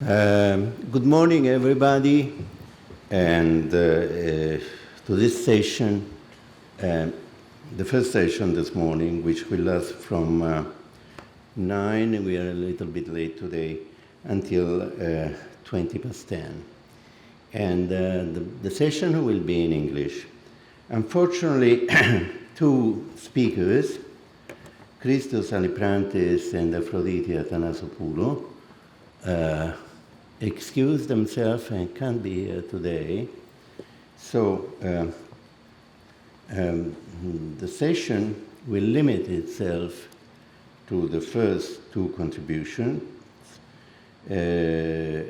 Good morning, everybody, and to this session, the first session this morning, which will last from 9, we are a little bit late today, until 20 past 10. And the session will be in English. Unfortunately, two speakers, Christos Aliprantis and Aphrodite Athanasopoulou, excuse themselves and can't be here today. So the session will limit itself to the first two contributions. The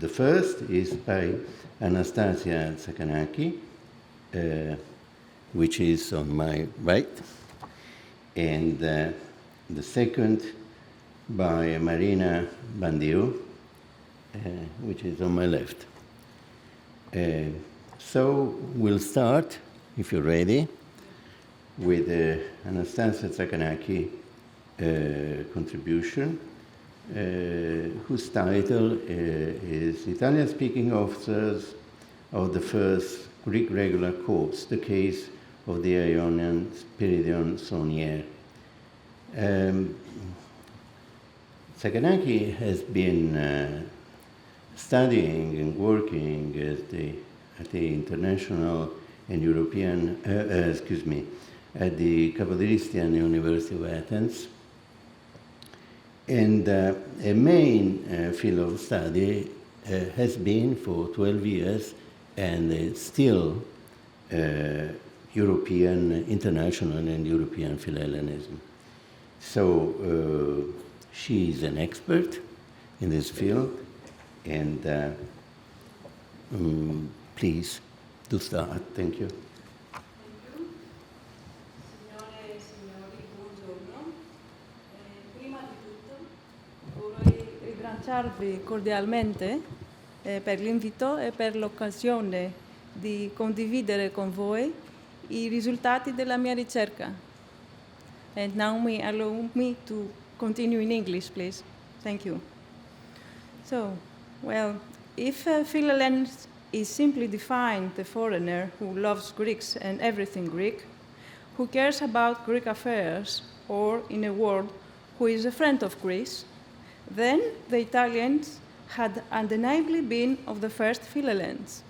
first is by Anastasia Tsakanaki, which is on my right, and the second by Marina Bandiu, which is on my left. So we'll start, if you're ready, with Anastasia Tsakanaki contribution, whose title is Italian-Speaking Officers of the First Greek Regular Corps, the Case of the Ionian Spiridion Saunier. Tsakanaki has been studying and working at the international and European, at the Kapodistrian University of Athens. And a main field of study has been for 12 years, and it's still European, international and European Philhellenism. So she is an expert in this field, and please do start. Thank you. Thank you. Signore e signori, buongiorno. Prima di tutto vorrei ringraziarvi cordialmente per l'invito e per l'occasione di condividere con voi I risultati della mia ricerca. And now allow me to continue in English, please. Thank you. So, well, if Philhellenes is simply defined the foreigner who loves Greeks and everything Greek, who cares about Greek affairs, or, in a word, who is a friend of Greece, then the Italians had undeniably been of the first Philhellenes.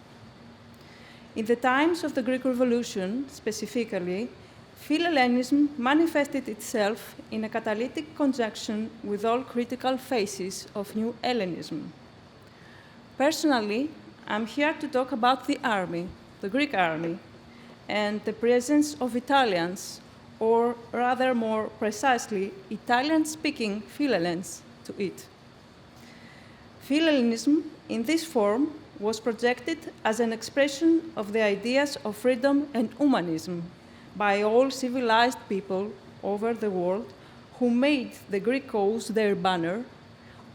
In the times of the Greek Revolution, specifically, Philhellenism manifested itself in a catalytic conjunction with all critical phases of New Hellenism. Personally, I'm here to talk about the army, the Greek army, and the presence of Italians, or rather more precisely, Italian-speaking Philhellenes to it. Philhellenism, in this form, was projected as an expression of the ideas of freedom and humanism by all civilized people over the world who made the Greek cause their banner,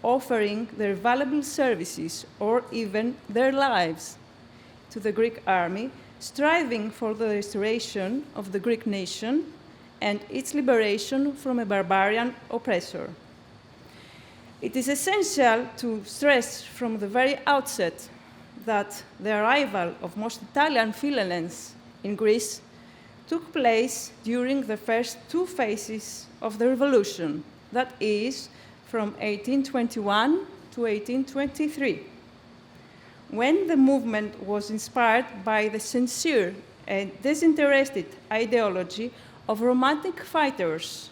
offering their valuable services or even their lives to the Greek army, striving for the restoration of the Greek nation and its liberation from a barbarian oppressor. It is essential to stress from the very outset that the arrival of most Italian Philhellenes in Greece took place during the first two phases of the revolution, that is, from 1821 to 1823, when the movement was inspired by the sincere and disinterested ideology of romantic fighters,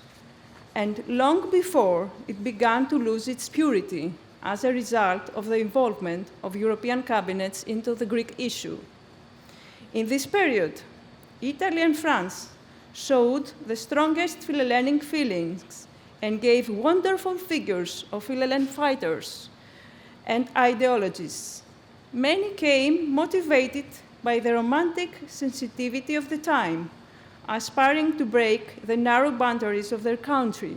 and long before it began to lose its purity as a result of the involvement of European cabinets into the Greek issue. In this period, Italy and France showed the strongest Philhellenic feelings and gave wonderful figures of Philhellene fighters and ideologies. Many came motivated by the romantic sensitivity of the time, aspiring to break the narrow boundaries of their country,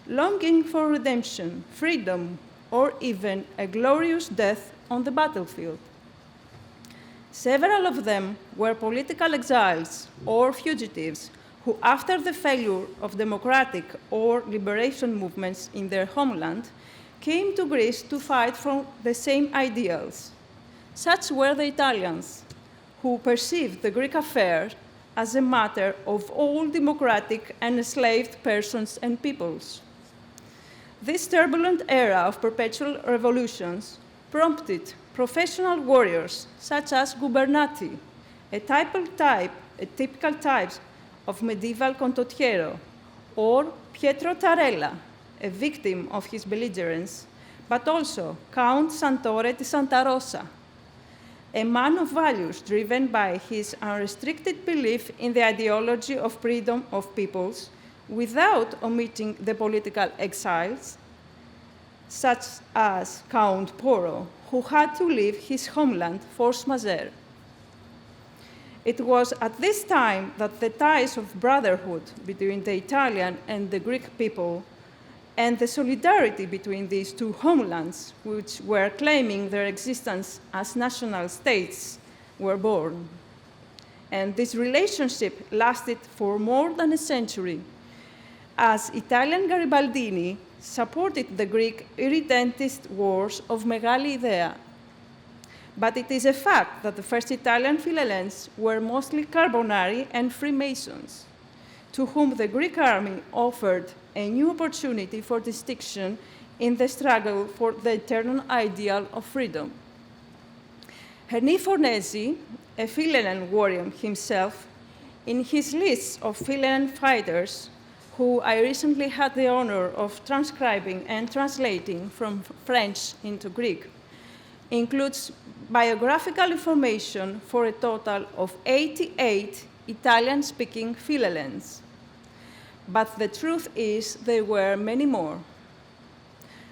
longing for redemption, freedom, or even a glorious death on the battlefield. Several of them were political exiles or fugitives who, after the failure of democratic or liberation movements in their homeland, came to Greece to fight for the same ideals. Such were the Italians, who perceived the Greek affair as a matter of all democratic and enslaved persons and peoples. This turbulent era of perpetual revolutions prompted professional warriors such as Gubernati, a typical type of medieval condottiero, or Pietro Tarella, a victim of his belligerence, but also Count Santore di Santa Rosa, a man of values driven by his unrestricted belief in the ideology of freedom of peoples without omitting the political exiles, such as Count Porro, who had to leave his homeland force majeure. It was at this time that the ties of brotherhood between the Italian and the Greek people and the solidarity between these two homelands, which were claiming their existence as national states, were born. And this relationship lasted for more than a century, as Italian Garibaldini supported the Greek irredentist wars of Megali Idea. But it is a fact that the first Italian Philhellenes were mostly Carbonari and Freemasons, to whom the Greek army offered a new opportunity for distinction in the struggle for the eternal ideal of freedom. Henri Fornesi, a Philhellene warrior himself, in his list of Philhellene fighters, who I recently had the honor of transcribing and translating from French into Greek, includes biographical information for a total of 88 Italian-speaking Philhellenes. But the truth is there were many more.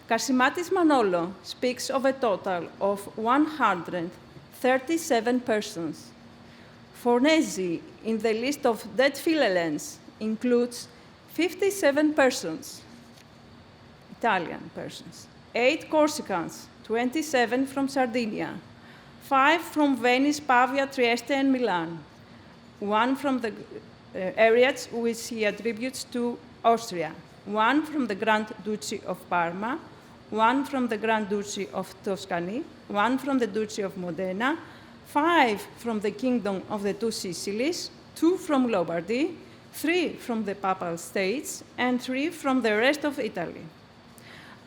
Karsimatis Manolo speaks of a total of 137 persons. Fornesi, in the list of dead Philhellenes, includes 57 persons, Italian persons, 8 Corsicans, 27 from Sardinia, 5 from Venice, Pavia, Trieste, and Milan, 1 from the areas which he attributes to Austria, 1 from the Grand Duchy of Parma, 1 from the Grand Duchy of Tuscany, 1 from the Duchy of Modena, 5 from the Kingdom of the Two Sicilies, 2 from Lombardy, 3 from the Papal States, and 3 from the rest of Italy.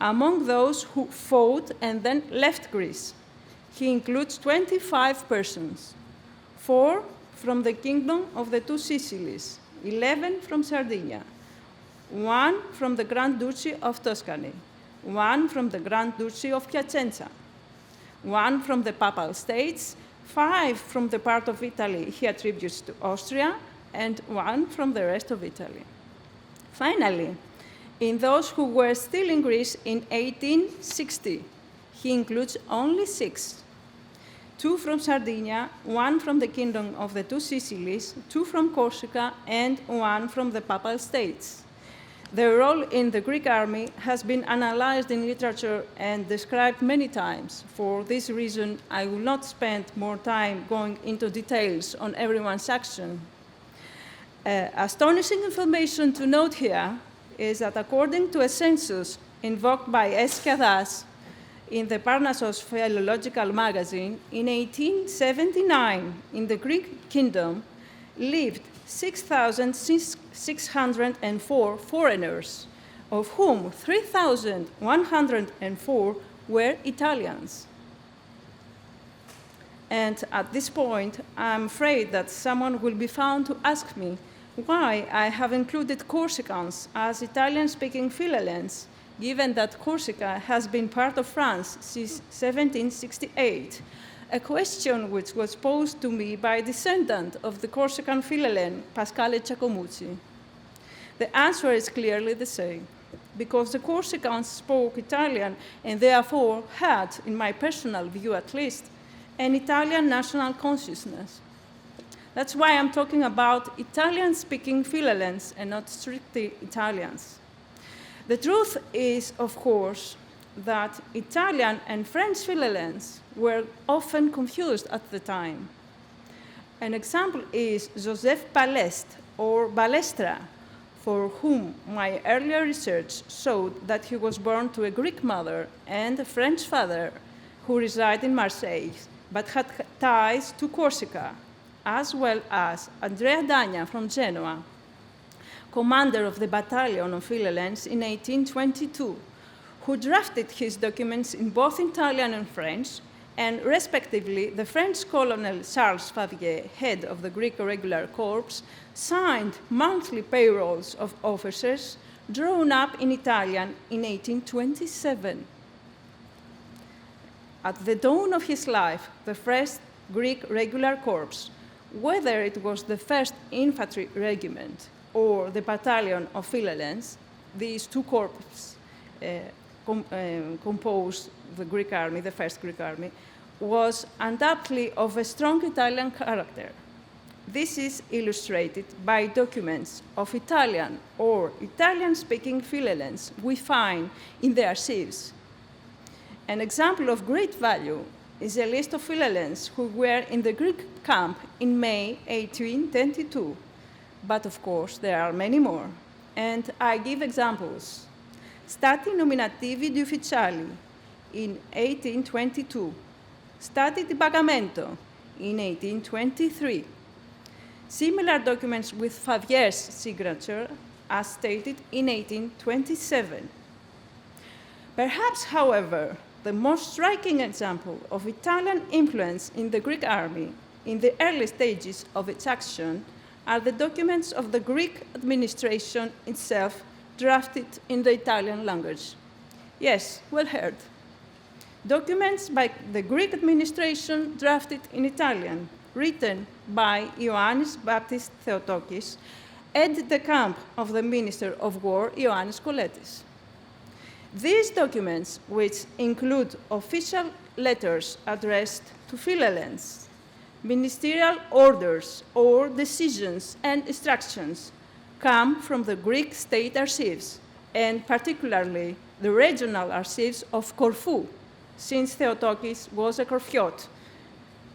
Among those who fought and then left Greece, he includes 25 persons, 4 from the Kingdom of the Two Sicilies, 11 from Sardinia, 1 from the Grand Duchy of Tuscany, 1 from the Grand Duchy of Piacenza, 1 from the Papal States, 5 from the part of Italy he attributes to Austria, and 1 from the rest of Italy. Finally, in those who were still in Greece in 1860, he includes only 6. 2 from Sardinia, 1 from the Kingdom of the Two Sicilies, 2 from Corsica, and 1 from the Papal States. Their role in the Greek army has been analyzed in literature and described many times. For this reason, I will not spend more time going into details on everyone's action. Astonishing information to note here is that according to a census invoked by Eskiadas in the Parnassos Philological magazine, in 1879, in the Greek kingdom, lived 6,604 foreigners, of whom 3,104 were Italians. And at this point, I'm afraid that someone will be found to ask me why I have included Corsicans as Italian-speaking Philhellenes, given that Corsica has been part of France since 1768, a question which was posed to me by a descendant of the Corsican Philhellene, Pasquale Giacomucci. The answer is clearly the same, because the Corsicans spoke Italian and therefore had, in my personal view at least, an Italian national consciousness. That's why I'm talking about Italian-speaking Philhellenes and not strictly Italians. The truth is, of course, that Italian and French Philhellenes were often confused at the time. An example is Joseph Balestre, or Balestra, for whom my earlier research showed that he was born to a Greek mother and a French father who reside in Marseille, but had ties to Corsica, as well as Andrea Dagna from Genoa, commander of the battalion of Philhellenes in 1822, who drafted his documents in both Italian and French, and respectively, the French colonel Charles Favier, head of the Greek Regular Corps, signed monthly payrolls of officers drawn up in Italian in 1827. At the dawn of his life, the first Greek Regular Corps, whether it was the 1st Infantry Regiment or the Battalion of Philhellenes, these two corps composed the Greek army, the first Greek army, was undoubtedly of a strong Italian character. This is illustrated by documents of Italian or Italian-speaking Philhellenes we find in the archives. An example of great value is a list of Philhellenes who were in the Greek camp in May 1822. But of course, there are many more. And I give examples. Stati nominativi di ufficiali in 1822. Stati di pagamento in 1823. Similar documents with Favier's signature as stated in 1827. Perhaps, however, the most striking example of Italian influence in the Greek army in the early stages of its action are the documents of the Greek administration itself drafted in the Italian language. Yes, well heard. Documents by the Greek administration drafted in Italian, written by Ioannis Baptist Theotokis, aide de camp of the Minister of War, Ioannis Koletis. These documents, which include official letters addressed to Philhellenes, ministerial orders or decisions and instructions, come from the Greek state archives, and particularly the regional archives of Corfu, since Theotokis was a Corfiot.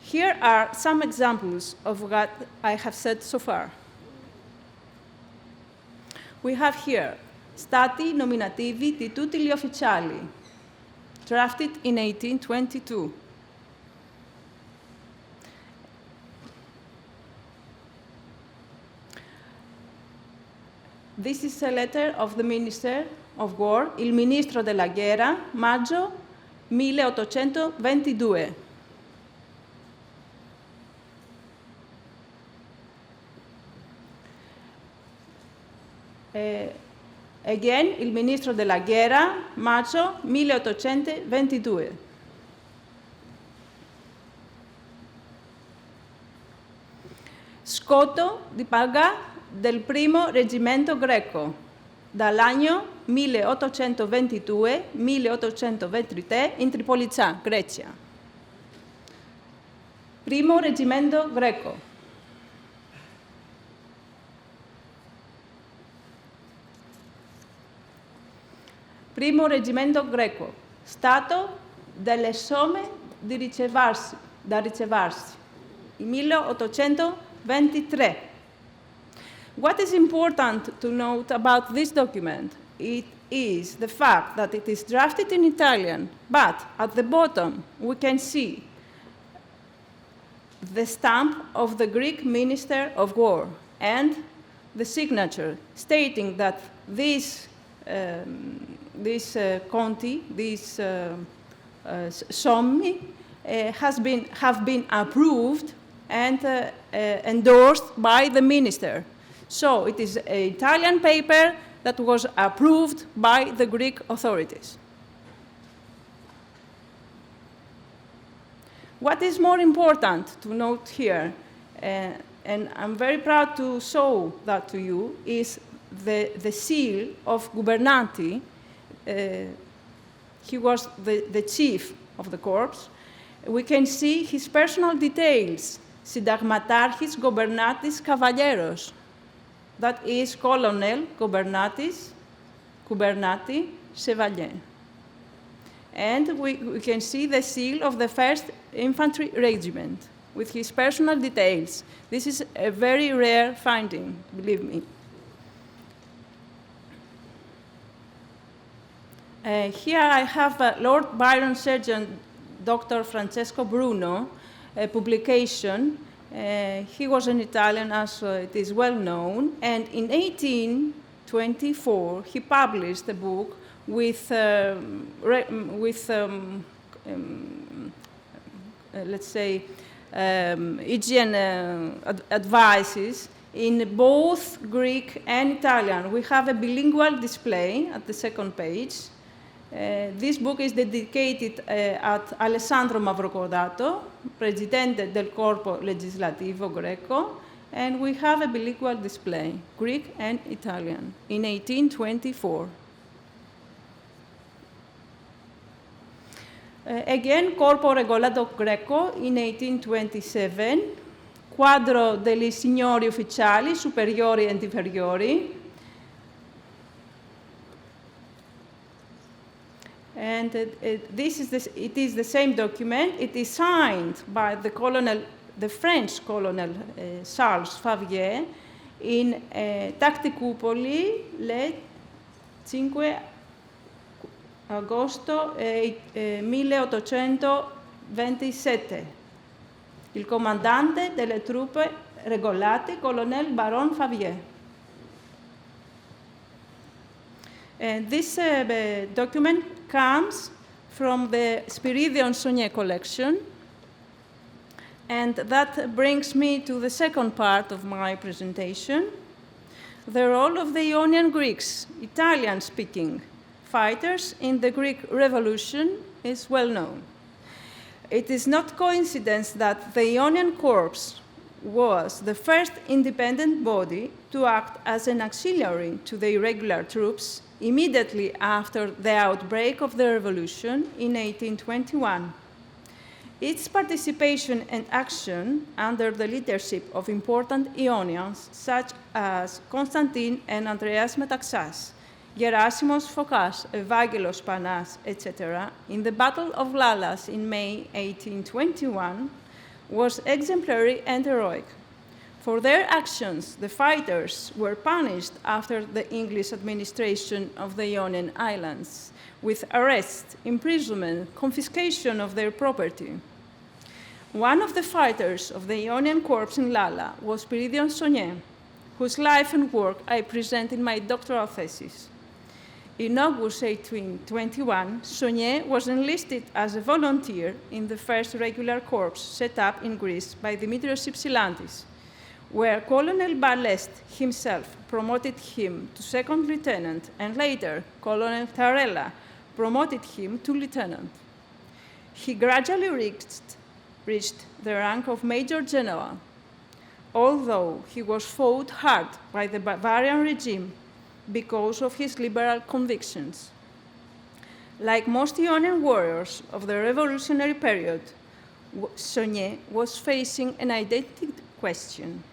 Here are some examples of what I have said so far. We have here Stati nominativi di tutti gli ufficiali, drafted in 1822. This is a letter of the Minister of War, il Ministro della Guerra, maggio 1822. Again, il Ministro della Guerra, maggio 1822. Scoto di paga del primo reggimento greco, dall'anno 1822-1823 in Tripolità, Grecia. Primo reggimento greco. Primo reggimento greco, stato delle somme da ricevarsi, il 1823. What is important to note about this document? It is the fact that it is drafted in Italian, but at the bottom we can see the stamp of the Greek Minister of War and the signature stating that conti, these sommi, have been approved and endorsed by the minister. So it is an Italian paper that was approved by the Greek authorities. What is more important to note here, and I'm very proud to show that to you, is the seal of Gubernati. He was the chief of the corps. We can see his personal details, Συνταγματάρχης Gobernatis Cavalieros. That is Colonel Gubernati Chevalier. And we can see the seal of the 1st Infantry Regiment with his personal details. This is a very rare finding, believe me. Here I have Lord Byron Surgeon Dr. Francesco Bruno, a publication. He was an Italian, as it is well known, and in 1824 he published a book with let's say, hygiene advices in both Greek and Italian. We have a bilingual display at the second page. This book is dedicated at Alessandro Mavrocordato, Presidente del Corpo Legislativo Greco, and we have a bilingual display, Greek and Italian, in 1824. Again, Corpo Regolato Greco in 1827, Quadro degli signori ufficiali, superiori and inferiori. And it is the same document. It is signed by the French Colonel Charles Favier in Tacticupoli le 5 agosto 1827. Il comandante delle truppe regolate, Colonel Baron Favier. And this document comes from the Spiridion Saunier collection. And that brings me to the second part of my presentation. The role of the Ionian Greeks, Italian-speaking fighters in the Greek Revolution is well known. It is not coincidence that the Ionian Corps was the first independent body to act as an auxiliary to the irregular troops immediately after the outbreak of the revolution in 1821. Its participation and action under the leadership of important Ionians such as Constantine and Andreas Metaxas, Gerasimos Phokas, Evangelos Panas, etc., in the Battle of Lalas in May 1821 was exemplary and heroic. For their actions, the fighters were punished after the English administration of the Ionian Islands, with arrest, imprisonment, confiscation of their property. One of the fighters of the Ionian Corps in Lala was Spiridion Saunier, whose life and work I present in my doctoral thesis. In August 1821, Saunier was enlisted as a volunteer in the first regular corps set up in Greece by Dimitrios Ypsilantis, where Colonel Balest himself promoted him to second lieutenant, and later Colonel Tarella promoted him to lieutenant. He gradually reached the rank of Major General, although he was fought hard by the Bavarian regime because of his liberal convictions. Like most Ionian warriors of the revolutionary period, Saunier was facing an identity question.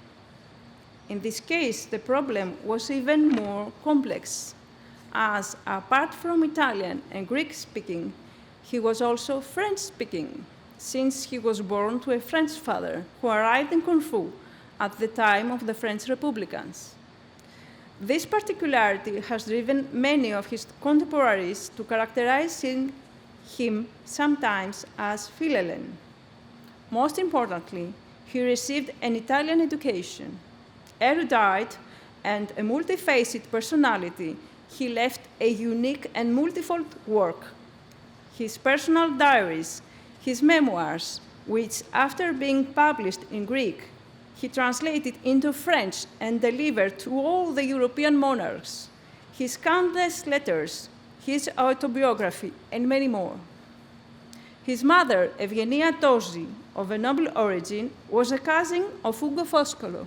In this case, the problem was even more complex, as apart from Italian and Greek speaking, he was also French speaking, since he was born to a French father who arrived in Corfu at the time of the French Republicans. This particularity has driven many of his contemporaries to characterize him sometimes as Philhellene. Most importantly, he received an Italian education. Erudite and a multifaceted personality, he left a unique and multifold work. His personal diaries, his memoirs, which after being published in Greek, he translated into French and delivered to all the European monarchs, his countless letters, his autobiography, and many more. His mother, Eugenia Tosi, of a noble origin, was a cousin of Ugo Foscolo,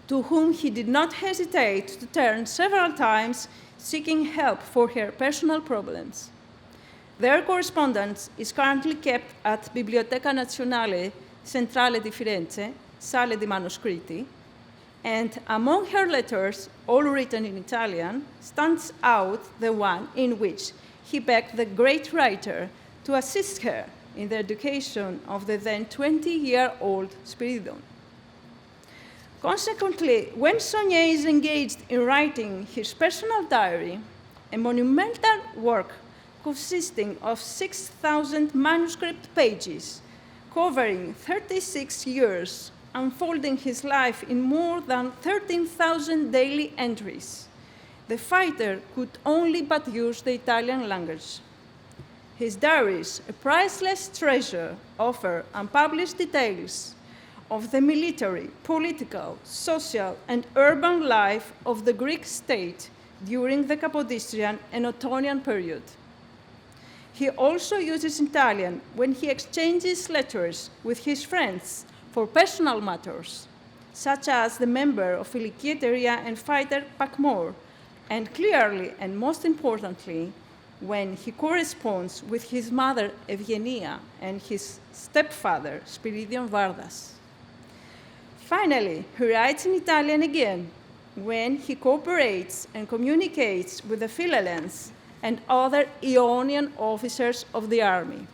to whom he did not hesitate to turn several times seeking help for her personal problems. Their correspondence is currently kept at Biblioteca Nazionale Centrale di Firenze, Sale di Manoscritti, and among her letters, all written in Italian, stands out the one in which he begged the great writer to assist her in the education of the then 20-year-old Spiridion. Consequently, when Saunier is engaged in writing his personal diary, a monumental work consisting of 6,000 manuscript pages, covering 36 years, unfolding his life in more than 13,000 daily entries. The fighter could only but use the Italian language. His diaries, a priceless treasure, offer unpublished details of the military, political, social, and urban life of the Greek state during the Capodistrian and Ottonian period. He also uses Italian when he exchanges letters with his friends for personal matters, such as the member of Ilikieteria and fighter Pakmor, and clearly and most importantly, when he corresponds with his mother Evgenia and his stepfather Spiridion Vardas. Finally, he writes in Italian again when he cooperates and communicates with the Philhellenes and other Ionian officers of the army.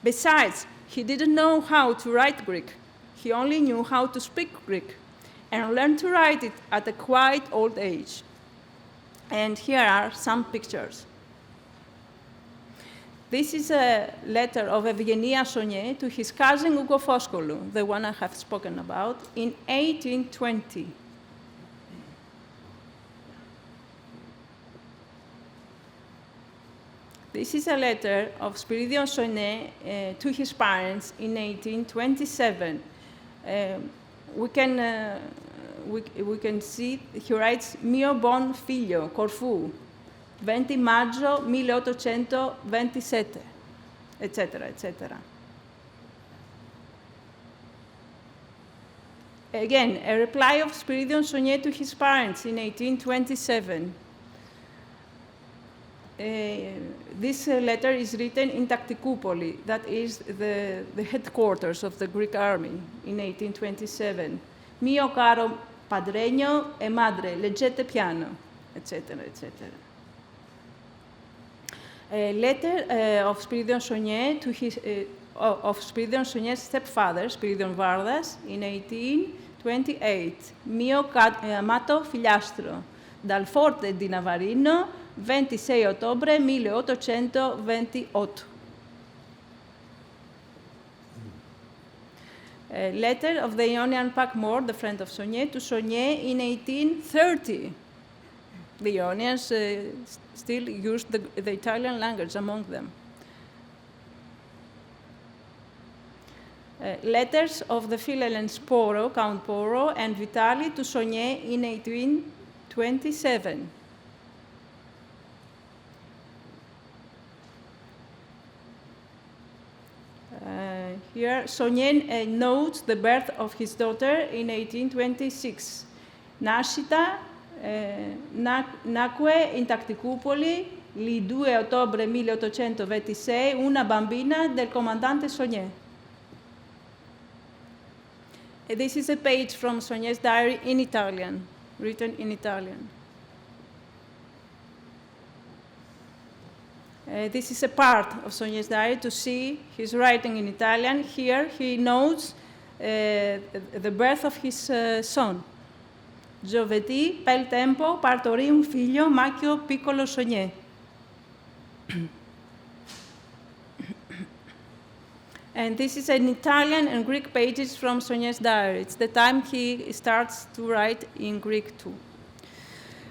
Besides, he didn't know how to write Greek. He only knew how to speak Greek and learned to write it at a quite old age. And here are some pictures. This is a letter of Evgenia Sonier to his cousin Ugo Foscolo, the one I have spoken about, in 1820. This is a letter of Spiridion Sonier to his parents in 1827. We can see he writes Mio bon figlio, Corfu, 20 maggio 1827, etc., etc. Again, a reply of Spiridion Sonier to his parents in 1827. This letter is written in Taktikoupoli, that is the headquarters of the Greek army in 1827. Mio caro padregno e madre, leggete piano, etc., etc. A letter of Spiridion Sonier to his of Spiridion Sonier's stepfather, Spiridion Vardas, in 1828. Mio amato figliastro, dal forte di Navarino, 26 ottobre 1828. A letter of the Ionian Pakmor, the friend of Sonier, to Sonier in 1830. The Ionians still used the Italian language among them. Letters of the Philhellenes Poro, Count Poro, and Vitali to Sonier in 1827. Here, Sonier notes the birth of his daughter in 1826. Nascita nacque in Taktikoupoli il 2 ottobre 1826 una bambina del comandante Sonier. This is a page from Sonier's diary in Italian, written in Italian. This is a part of Sonier's diary to see his writing in Italian. Here he notes the birth of his son. Giovedì, pel tempo, partorì un figlio, Macchio piccolo Sonier. And this is an Italian and Greek pages from Sonier's diary. It's the time he starts to write in Greek too.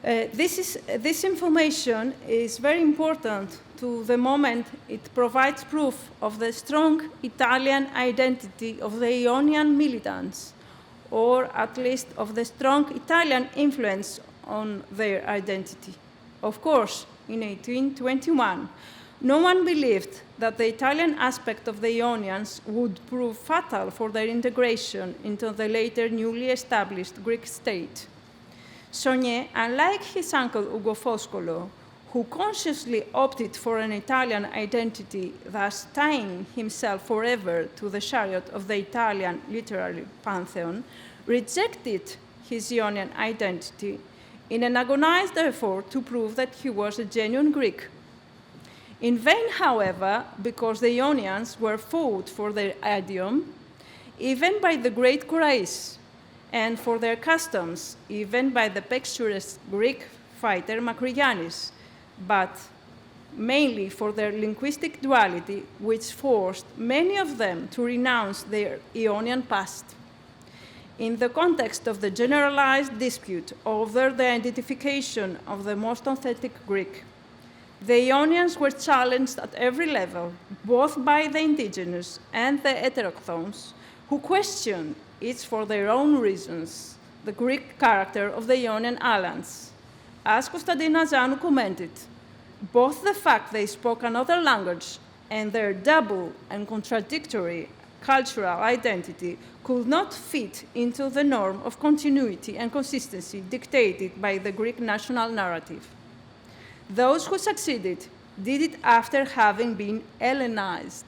This information is very important to the moment it provides proof of the strong Italian identity of the Ionian militants, or at least of the strong Italian influence on their identity. Of course, in 1821, no one believed that the Italian aspect of the Ionians would prove fatal for their integration into the later newly established Greek state. Sonier, unlike his uncle Ugo Foscolo, who consciously opted for an Italian identity, thus tying himself forever to the chariot of the Italian literary pantheon, rejected his Ionian identity in an agonized effort to prove that he was a genuine Greek. In vain, however, because the Ionians were fought for their idiom, even by the great Corais, and for their customs, even by the picturesque Greek fighter Makrigiannis, but mainly for their linguistic duality, which forced many of them to renounce their Ionian past. In the context of the generalized dispute over the identification of the most authentic Greek, the Ionians were challenged at every level, both by the indigenous and the heterochthones, who questioned, each for their own reasons, the Greek character of the Ionian islands. As Konstantina Zanu commented, both the fact they spoke another language and their double and contradictory cultural identity could not fit into the norm of continuity and consistency dictated by the Greek national narrative. Those who succeeded did it after having been Hellenized.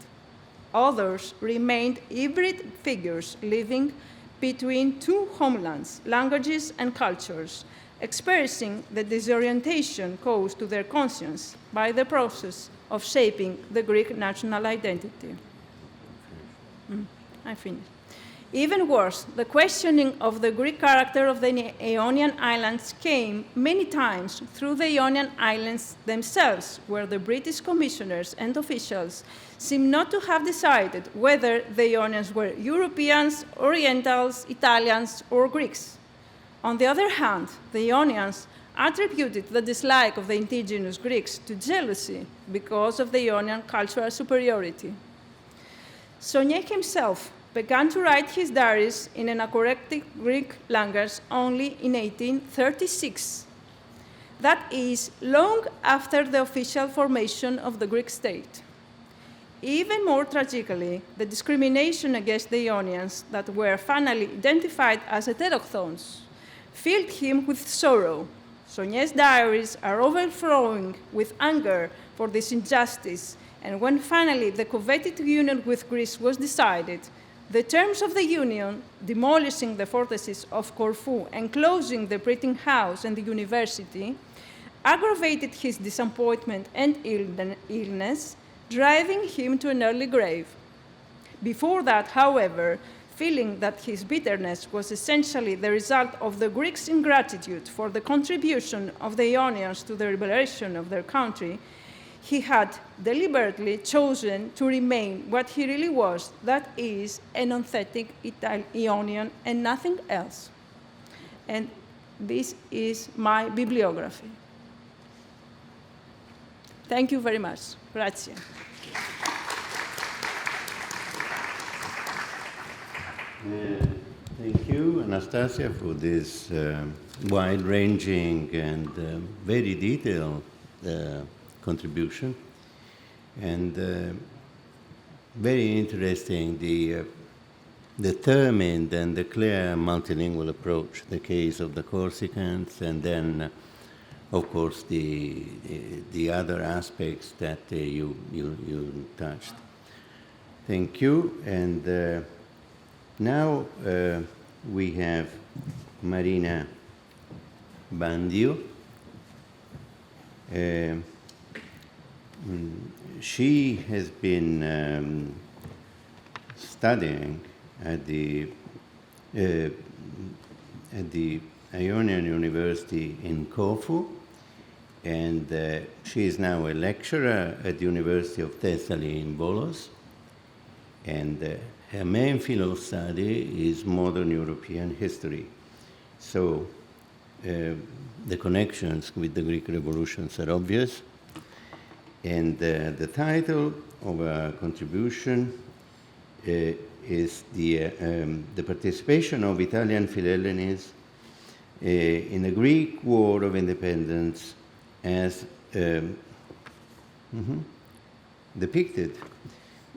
Others remained hybrid figures living between two homelands, languages, and cultures, experiencing the disorientation caused to their conscience by the process of shaping the Greek national identity. I finished. Even worse, the questioning of the Greek character of the Ionian Islands came many times through the Ionian Islands themselves, where the British commissioners and officials seem not to have decided whether the Ionians were Europeans, Orientals, Italians, or Greeks. On the other hand, the Ionians attributed the dislike of the indigenous Greeks to jealousy because of the Ionian cultural superiority. Sonier himself began to write his diaries in an anachronistic Greek language only in 1836. That is, long after the official formation of the Greek state. Even more tragically, the discrimination against the Ionians that were finally identified as heterochthones filled him with sorrow. Sonier's diaries are overflowing with anger for this injustice, and when finally the coveted union with Greece was decided, the terms of the union, demolishing the fortresses of Corfu and closing the printing house and the university, aggravated his disappointment and illness, driving him to an early grave. Before that, however, feeling that his bitterness was essentially the result of the Greeks' ingratitude for the contribution of the Ionians to the liberation of their country, he had deliberately chosen to remain what he really was, that is, an authentic Ionian and nothing else. And this is my bibliography. Thank you very much. Grazie. Thank you, Anastasia, for this wide-ranging and very detailed contribution, and very interesting, the determined and the clear multilingual approach, the case of the Corsicans, and then, of course, the other aspects that you touched. Thank you, and now we have Marina Bandio. She has been studying at the Ionian University in Corfu, and she is now a lecturer at the University of Thessaly in Volos, and her main field of study is modern European history. So the connections with the Greek revolutions are obvious. And the title of our contribution is the participation of Italian Philhellenes in the Greek War of Independence as depicted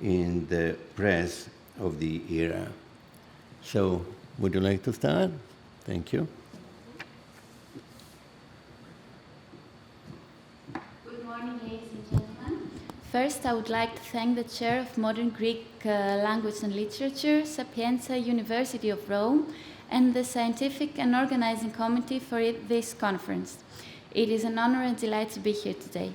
in the press of the era. So, would you like to start? Thank you. Good morning, ladies and gentlemen. First, I would like to thank the Chair of Modern Greek Language and Literature, Sapienza University of Rome, and the Scientific and Organizing Committee for this conference. It is an honor and delight to be here today.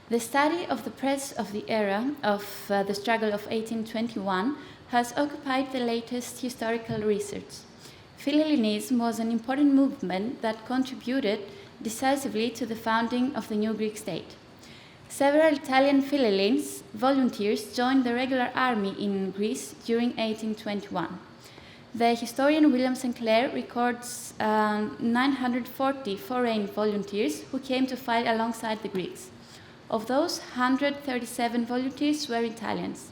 The study of the press of the era of the struggle of 1821 has occupied the latest historical research. Philhellenism was an important movement that contributed decisively to the founding of the new Greek state. Several Italian Philhellenes, volunteers, joined the regular army in Greece during 1821. The historian William St. Clair records 940 foreign volunteers who came to fight alongside the Greeks. Of those, 137 volunteers were Italians.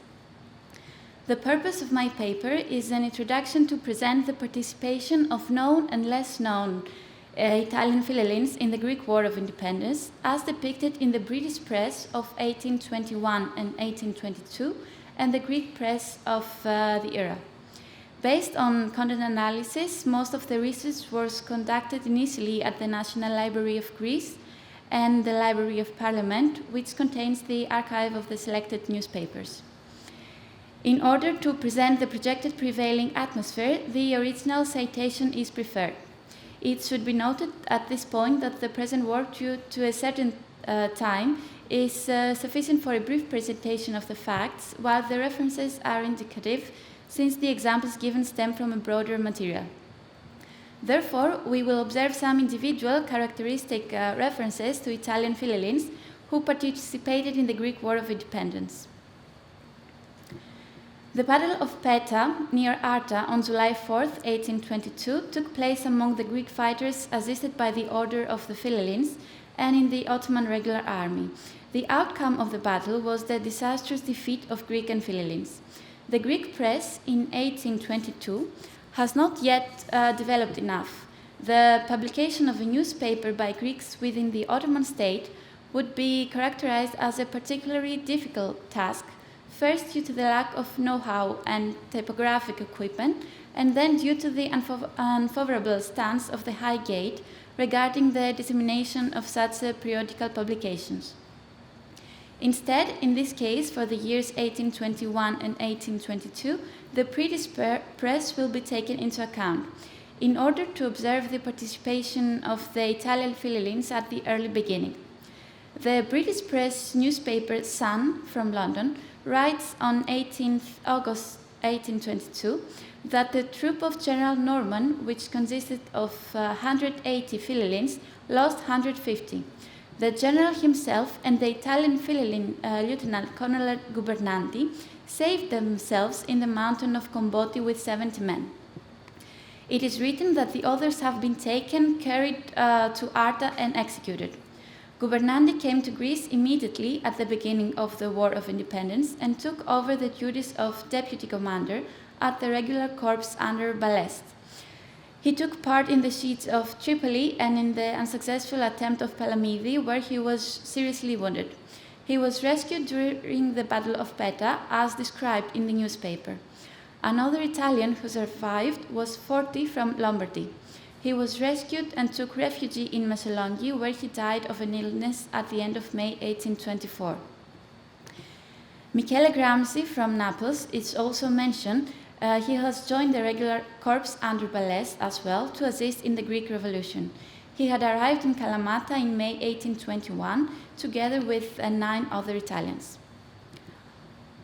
The purpose of my paper is an introduction to present the participation of known and less known Italian Philhellenes in the Greek War of Independence, as depicted in the British press of 1821 and 1822 and the Greek press of the era. Based on content analysis, most of the research was conducted initially at the National Library of Greece and the Library of Parliament, which contains the archive of the selected newspapers. In order to present the projected prevailing atmosphere, the original citation is preferred. It should be noted at this point that the present work, due to a certain time, is sufficient for a brief presentation of the facts, while the references are indicative, since the examples given stem from a broader material. Therefore, we will observe some individual characteristic references to Italian Philhellenes who participated in the Greek War of Independence. The Battle of Petta, near Arta, on July 4, 1822, took place among the Greek fighters assisted by the Order of the Philhellenes and in the Ottoman regular army. The outcome of the battle was the disastrous defeat of Greek and Philhellenes. The Greek press in 1822 has not yet developed enough. The publication of a newspaper by Greeks within the Ottoman state would be characterized as a particularly difficult task, first due to the lack of know-how and typographic equipment, and then due to the unfavorable stance of the High Gate regarding the dissemination of such periodical publications. Instead, in this case, for the years 1821 and 1822, the British press will be taken into account in order to observe the participation of the Italian Philhellenes at the early beginning. The British press newspaper Sun from London writes on 18 August 1822 that the troop of General Norman, which consisted of 180 Philhellenes, lost 150. The general himself and the Italian Philhellene Lieutenant Colonel Gubernanti saved themselves in the mountain of Comboti with 70 men. It is written that the others have been taken, carried to Arta and executed. Gubernanti came to Greece immediately at the beginning of the War of Independence and took over the duties of deputy commander at the regular corps under Balest. He took part in the siege of Tripoli and in the unsuccessful attempt of Palamidi, where he was seriously wounded. He was rescued during the Battle of Petta, as described in the newspaper. Another Italian who survived was Forti from Lombardy. He was rescued and took refuge in Messaloniki, where he died of an illness at the end of May 1824. Michele Gramsci from Naples is also mentioned. He has joined the regular corps under Balest as well to assist in the Greek Revolution. He had arrived in Kalamata in May 1821, together with 9 other Italians.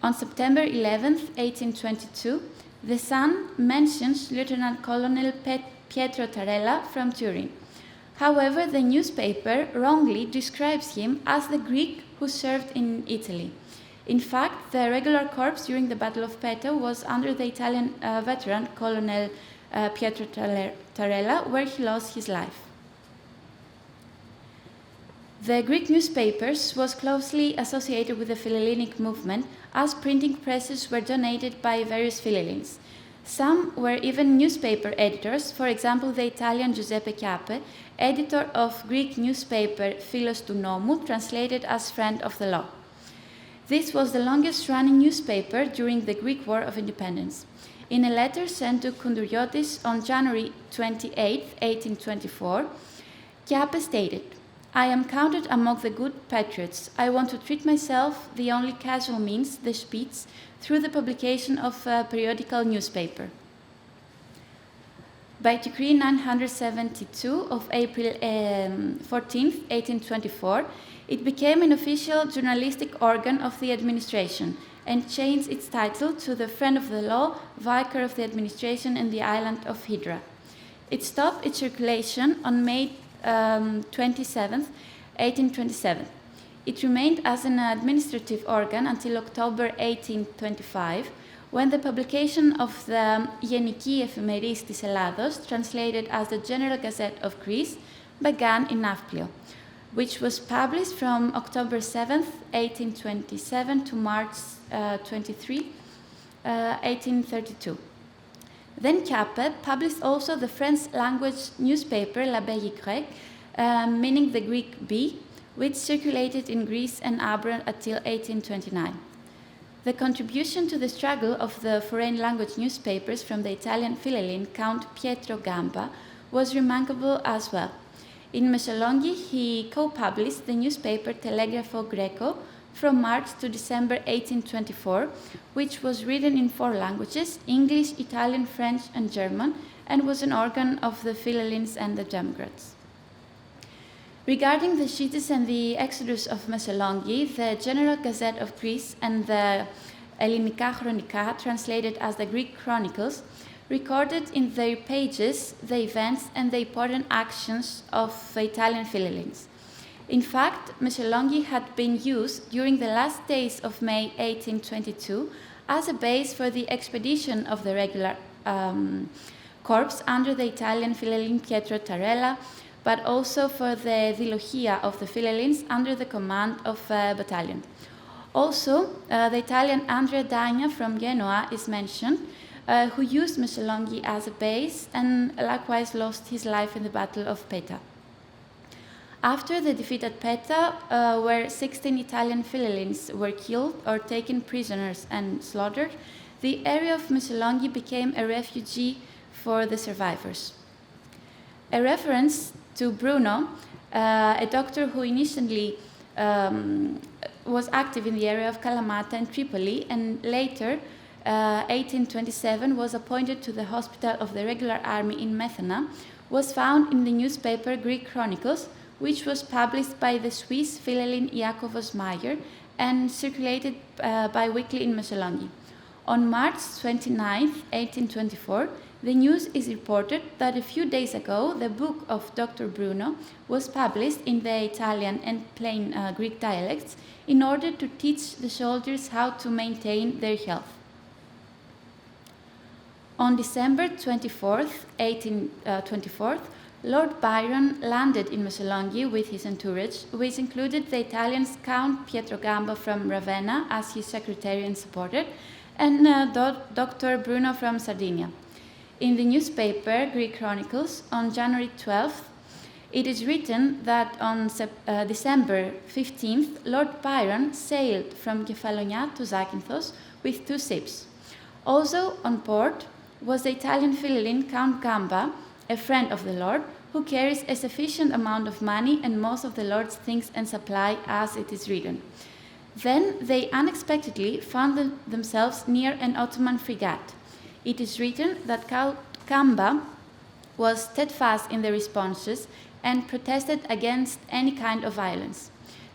On September 11, 1822, the Sun mentions Lieutenant Colonel Pietro Tarella from Turin. However, the newspaper wrongly describes him as the Greek who served in Italy. In fact, the regular corps during the Battle of Petta was under the Italian veteran Colonel Pietro Tarella, where he lost his life. The Greek newspapers was closely associated with the Philhellenic movement, as printing presses were donated by various Philhellenes. Some were even newspaper editors, for example, the Italian Giuseppe Chiappe, editor of Greek newspaper Philos tou Nomou, translated as Friend of the Law. This was the longest-running newspaper during the Greek War of Independence. In a letter sent to Koundouriotis on January 28, 1824, Chiappe stated, "I am counted among the good patriots. I want to treat myself, the only casual means, the Spitz, through the publication of a periodical newspaper." By Decree 972 of April 14, 1824, it became an official journalistic organ of the administration and changed its title to the Friend of the Law, Vicar of the Administration in the island of Hydra. It stopped its circulation on May 27th, 1827. It remained as an administrative organ until October 1825, when the publication of the Γενική Εφημερής της Ελλάδος, translated as the General Gazette of Greece, began in Nafplio, which was published from October 7th, 1827 to March 23, 1832. Then Capet published also the French language newspaper La Beille Grecque, meaning the Greek bee, which circulated in Greece and abroad until 1829. The contribution to the struggle of the foreign language newspapers from the Italian Philhellene Count Pietro Gamba was remarkable as well. In Messaloniki, he co-published the newspaper Telegrafo Greco from March to December 1824, which was written in 4 languages, English, Italian, French, and German, and was an organ of the Philhellenes and the Democrats. Regarding the Shitis and the exodus of Messaloniki, the General Gazette of Greece and the Ellinika Chronika, translated as the Greek Chronicles, recorded in their pages the events and the important actions of the Italian Philhellenes. In fact, Messaloniki had been used during the last days of May 1822 as a base for the expedition of the regular corps under the Italian Philhellene Pietro Tarella, but also for the Dilochia of the Philhellenes under the command of a battalion. Also, the Italian Andrea Dagna from Genoa is mentioned, who used Messaloniki as a base and likewise lost his life in the Battle of Petta. After the defeat at Petta, where 16 Italian Philhellenes were killed or taken prisoners and slaughtered, the area of Messaloniki became a refuge for the survivors. A reference to Bruno, a doctor who initially was active in the area of Kalamata and Tripoli, and later, 1827, was appointed to the hospital of the regular army in Methana, was found in the newspaper Greek Chronicles, which was published by the Swiss Philhellene Iakovos Meyer and circulated bi-weekly in Messaloniki. On March 29, 1824, the news is reported that a few days ago the book of Dr. Bruno was published in the Italian and plain Greek dialects in order to teach the soldiers how to maintain their health. On December 24, 1824, Lord Byron landed in Messaloniki with his entourage, which included the Italians Count Pietro Gamba from Ravenna as his secretary and supporter, and Dr. Bruno from Sardinia. In the newspaper Greek Chronicles, on January 12th, it is written that on December 15th, Lord Byron sailed from Kefalonia to Zakynthos with 2 ships. Also on board was the Italian Philhellene Count Gamba, a friend of the Lord, who carries a sufficient amount of money and most of the Lord's things and supply, as it is written. Then they unexpectedly found themselves near an Ottoman frigate. It is written that Count Gamba was steadfast in the responses and protested against any kind of violence.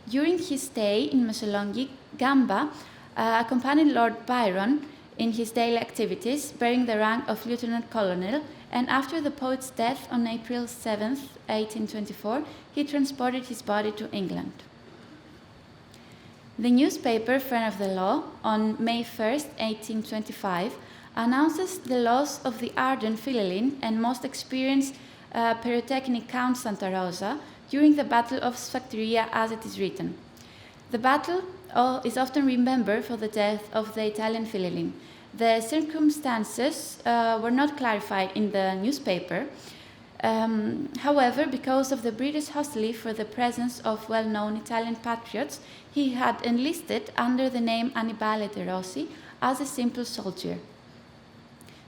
During his stay in Messaloniki, Gamba accompanied Lord Byron in his daily activities, bearing the rank of lieutenant colonel, and after the poet's death on April 7, 1824, he transported his body to England. The newspaper Friend of the Law, on May 1, 1825, announces the loss of the ardent Philhellene and most experienced pyrotechnic Count Santa Rosa during the Battle of Sphacteria, as it is written. The battle is often remembered for the death of the Italian Philhellene. The circumstances were not clarified in the newspaper. However, because of the British hostility for the presence of well-known Italian patriots, he had enlisted under the name Annibale de Rossi as a simple soldier.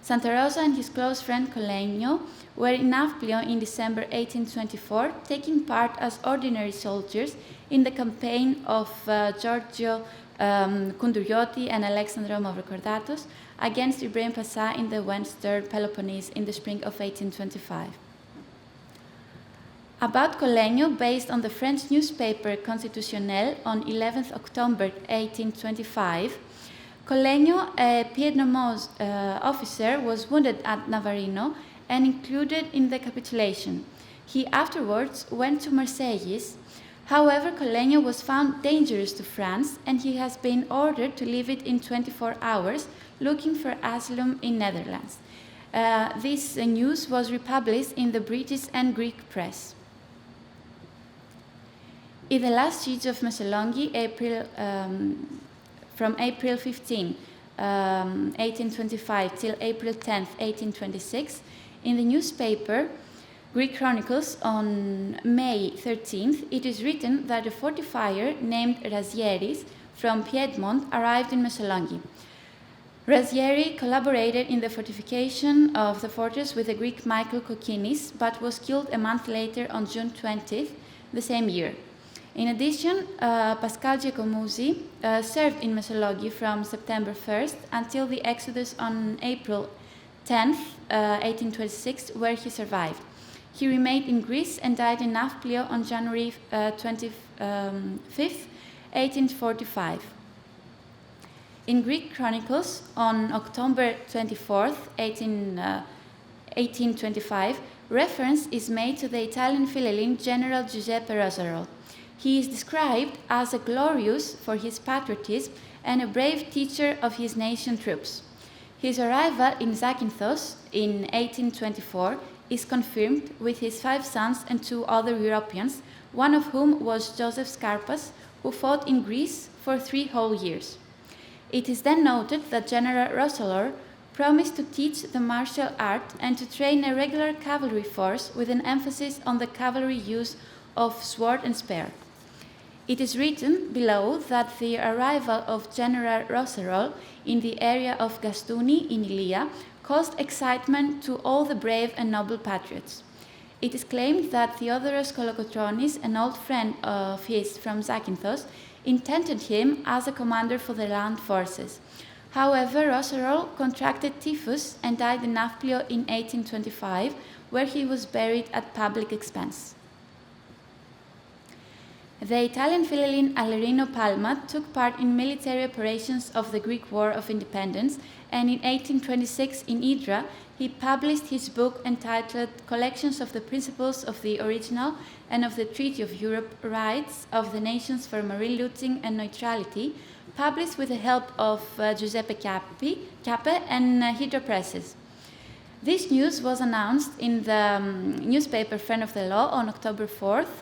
Santa Rosa and his close friend Colegno were in Nafplio in December 1824, taking part as ordinary soldiers in the campaign of Giorgio Koundourioti and Alexandros Mavrokordatos against Ibrahim Pasha in the western Peloponnese in the spring of 1825. About Colegno, based on the French newspaper Constitutionnel on 11 October 1825, Colegno, a Piedmontese officer, was wounded at Navarino and included in the capitulation. He afterwards went to Marseilles. However, Colenso was found dangerous to France, and he has been ordered to leave it in 24 hours, looking for asylum in Netherlands. This news was republished in the British and Greek press. In the last siege of Missolonghi, from April 15, 1825 till April 10, 1826, in the newspaper Greek Chronicles on May 13th, it is written that a fortifier named Razieris from Piedmont arrived in Missolonghi. Razieri collaborated in the fortification of the fortress with the Greek Michael Kokkinis, but was killed a month later on June 20th, the same year. In addition, Pascal Giacomusi served in Missolonghi from September 1st until the exodus on April 10th, 1826, where he survived. He remained in Greece and died in Nafplio on January 25th, 1845. In Greek Chronicles, on October 24th, 1825, reference is made to the Italian philhellene General Giuseppe Rosarol. He is described as a glorious for his patriotism and a brave teacher of his nation troops. His arrival in Zakynthos in 1824 is confirmed with his 5 sons and 2 other Europeans, one of whom was Joseph Scarpas, who fought in Greece for 3 whole years. It is then noted that General Rossalor promised to teach the martial art and to train a regular cavalry force with an emphasis on the cavalry use of sword and spear. It is written below that the arrival of General Rosserol in the area of Gastuni in Ilia caused excitement to all the brave and noble patriots. It is claimed that Theodoros Kolokotronis, an old friend of his from Zakynthos, intended him as a commander for the land forces. However, Rosserol contracted typhus and died in Nafplio in 1825, where he was buried at public expense. The Italian philhellene Alerino Palma took part in military operations of the Greek War of Independence, and in 1826 in Hydra he published his book entitled Collections of the Principles of the Original and of the Treaty of Europe, Rights of the Nations for Marine Looting and Neutrality, published with the help of Giuseppe Cappe and Hydra Presses. This news was announced in the newspaper Friend of the Law on October 4th,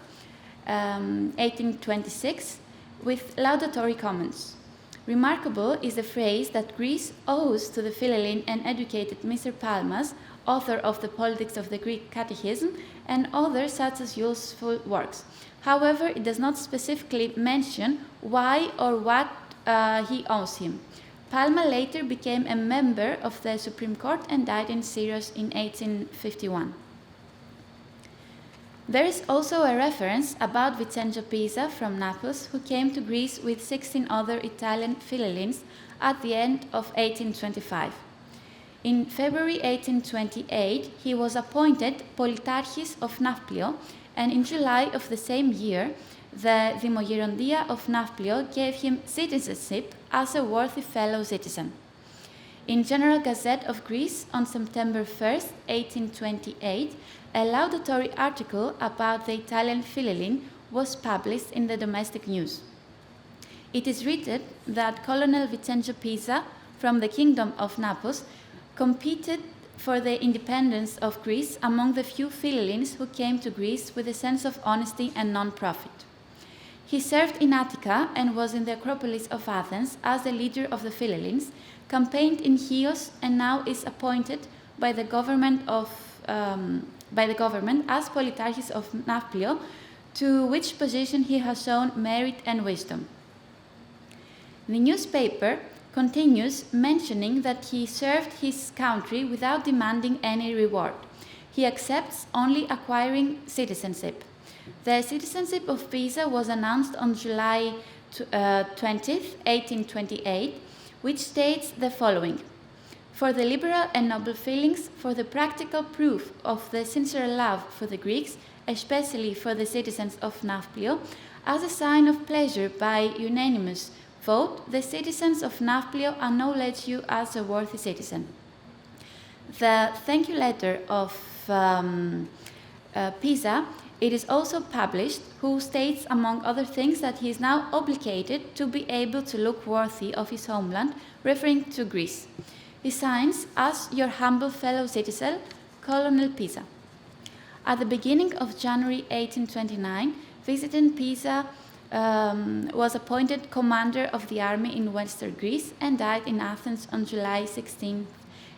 1826, with laudatory comments. Remarkable is the phrase that Greece owes to the philhellene and educated Mr. Palmas, author of the Politics of the Greek Catechism, and other such as useful works. However, it does not specifically mention why or what he owes him. Palma later became a member of the Supreme Court and died in Syros in 1851. There is also a reference about Vincenzo Pisa from Naples, who came to Greece with 16 other Italian philhellenes at the end of 1825. In February 1828, he was appointed Politarchis of Nafplio, and in July of the same year, the Δημογεροντία of Nafplio gave him citizenship as a worthy fellow citizen. In General Gazette of Greece on September 1st, 1828, a laudatory article about the Italian philhellene was published in the domestic news. It is written that Colonel Vincenzo Pisa from the Kingdom of Naples competed for the independence of Greece among the few philhellenes who came to Greece with a sense of honesty and non-profit. He served in Attica and was in the Acropolis of Athens as the leader of the philhellenes, campaigned in Chios, and now is appointed by the government as Politarchis of Nafplio, to which position he has shown merit and wisdom. The newspaper continues mentioning that he served his country without demanding any reward. He accepts only acquiring citizenship. The citizenship of Pisa was announced on July 20th, 1828, which states the following: for the liberal and noble feelings, for the practical proof of the sincere love for the Greeks, especially for the citizens of Nafplio, as a sign of pleasure by unanimous vote, the citizens of Nafplio acknowledge you as a worthy citizen. The thank you letter of Pisa, it is also published, who states, among other things, that he is now obligated to be able to look worthy of his homeland, referring to Greece. He signs, as your humble fellow citizen, Colonel Pisa. At the beginning of January 1829, Visitant Pisa was appointed commander of the army in Western Greece and died in Athens on July 16,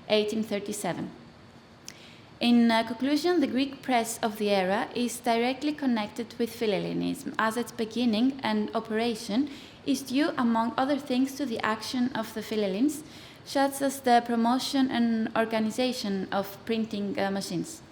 1837. In conclusion, the Greek press of the era is directly connected with Philhellenism, as its beginning and operation is due, among other things, to the action of the Philhellenes, such as the promotion and organization of printing machines.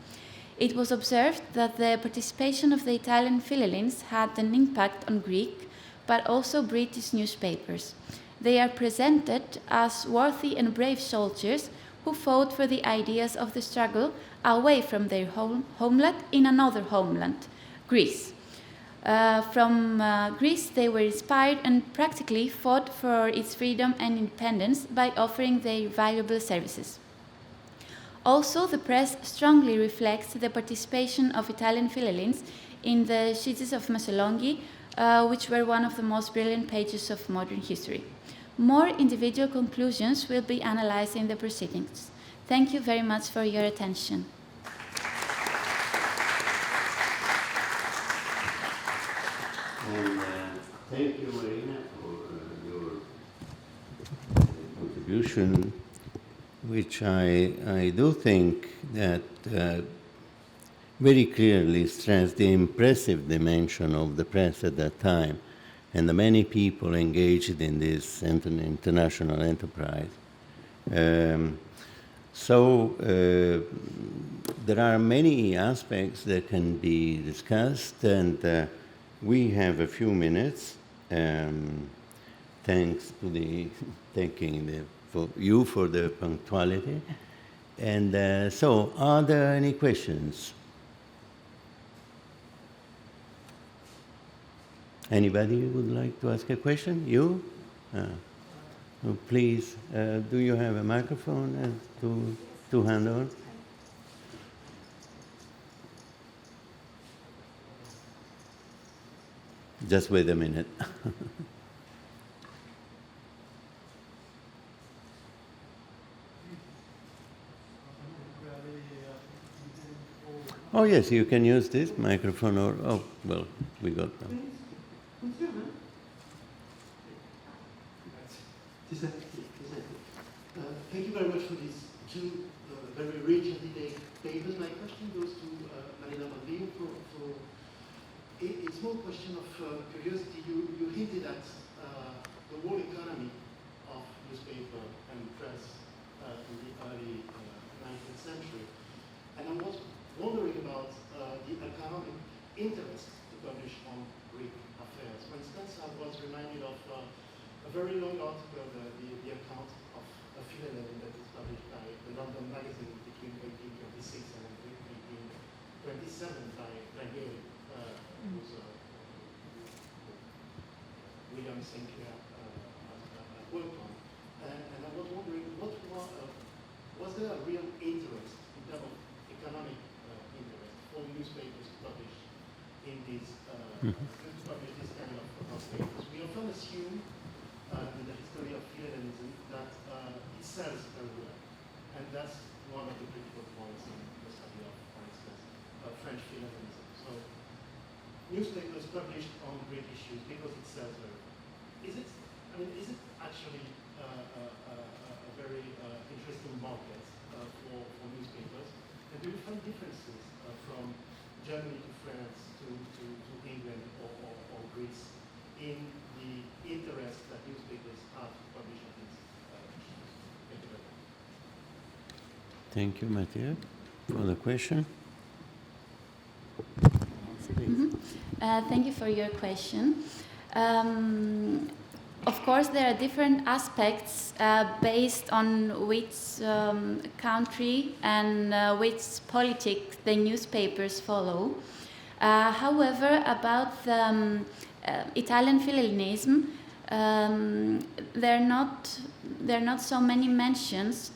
It was observed that the participation of the Italian Philhellenes had an impact on Greek, but also British newspapers. They are presented as worthy and brave soldiers who fought for the ideas of the struggle away from their homeland in another homeland, Greece. From Greece, they were inspired and practically fought for its freedom and independence by offering their valuable services. Also, the press strongly reflects the participation of Italian Philhellenes in the sieges of Missolonghi, which were one of the most brilliant pages of modern history. More individual conclusions will be analyzed in the proceedings. Thank you very much for your attention. And thank you, Marina, for your contribution, which I do think that very clearly stressed the impressive dimension of the press at that time and the many people engaged in this international enterprise. So there are many aspects that can be discussed, and we have a few minutes. Thanks to for you for the punctuality. And so, are there any questions? Anybody would like to ask a question? You? Oh, please, do you have a microphone to hand on? Just wait a minute. Oh yes, you can use this microphone or, oh, well, we got them. Thank you very much for these two very rich and detailed papers. My question goes to Marina Baldini for a small question of curiosity. You hinted at the whole economy of newspaper and press in the early 19th century. And I was wondering about the economic interest to publish on Greek affairs. For instance, I was reminded of a very long article, the account of a Philhellene that is published by the London Magazine between 1826 and 1827 by Gale, who's William St. Clair worked on. And I was wondering, was there a real interest in terms of economic interest for newspapers to publish in these to publish this kind of papers? We often assume in the history of Philhellenism that it sells very well, and that's one of the critical points in the study of, for instance, French Philhellenism. So newspapers published on Greek issues because it sells very well. Is it actually a very interesting market for newspapers? And do you find differences from Germany to France to England or Greece in the interest that newspapers have to publish on these issues? Thank you very much. Thank you, Mathieu, for the question. Thank you for your question. Of course, there are different aspects based on which country and which politics the newspapers follow. However, about the Italian Philhellenism, there are not so many mentions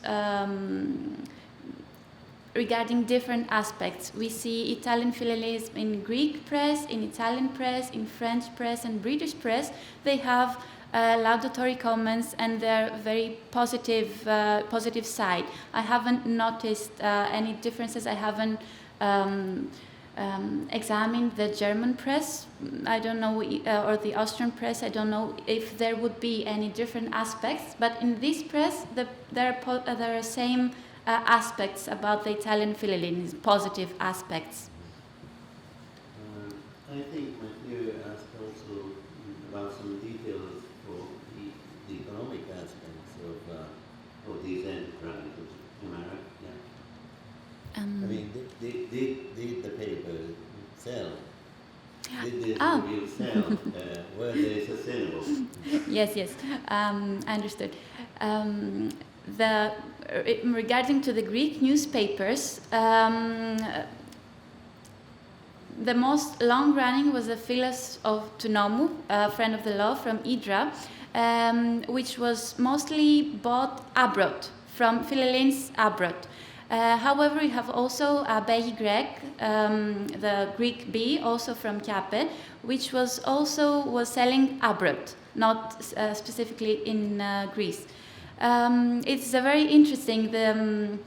regarding different aspects. We see Italian filialism in Greek press, in Italian press, in French press and British press. They have laudatory comments and they're very positive, positive side. I haven't noticed any differences. I haven't examined the German press, I don't know, or the Austrian press. I don't know if there would be any different aspects, but in this press there are same aspects about the Italian filialism, positive aspects. I think Mathieu asked also about some details for the economic aspects of these enterprises. Am I right? Yeah. I mean, did the paper sell? Did this review sell? Were they sustainable? Yes, I understood. Regarding to the Greek newspapers, the most long-running was the Philos of Tunomou, a friend of the law from Hydra, which was mostly bought abroad, from Philhellenes abroad. However, we have also BY, the Greek B, also from Kiape, which was selling abroad, not specifically in Greece. It's very interesting, the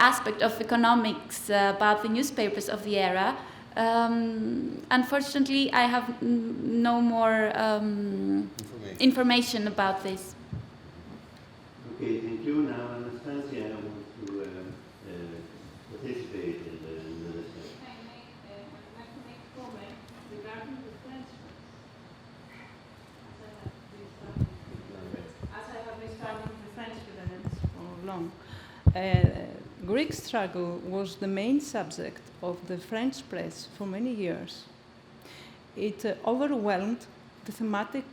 aspect of economics about the newspapers of the era. Unfortunately, I have no more information about this. Okay, thank you. Now, Anastasia, I want to participate in the discussion. I'd like to make a comment regarding the French as I have been studying the French Philhellenes for long. Greek struggle was the main subject of the French press for many years. It overwhelmed the thematic,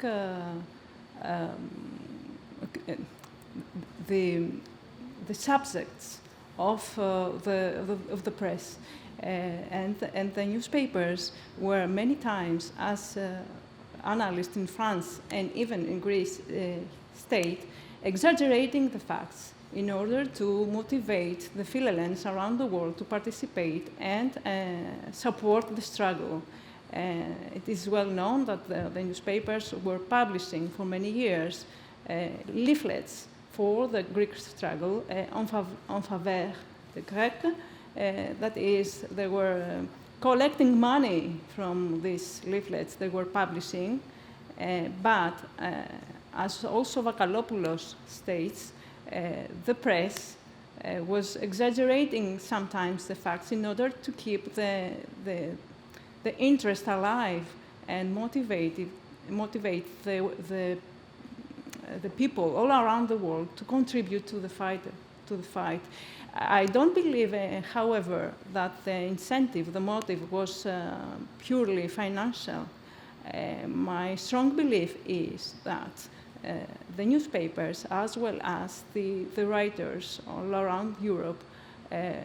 the subjects of the press, and the newspapers were many times, as analysts in France and even in Greece state, exaggerating the facts in order to motivate the Philhellenes around the world to participate and support the struggle. It is well known that the newspapers were publishing for many years leaflets for the Greek struggle en faveur de Grecs. That is, they were collecting money from these leaflets they were publishing, but as also Vakalopoulos states, the press was exaggerating sometimes the facts in order to keep the interest alive and motivate the people all around the world to contribute to the fight. I don't believe, however, that the incentive, the motive was purely financial. My strong belief is that the newspapers, as well as the writers all around Europe, the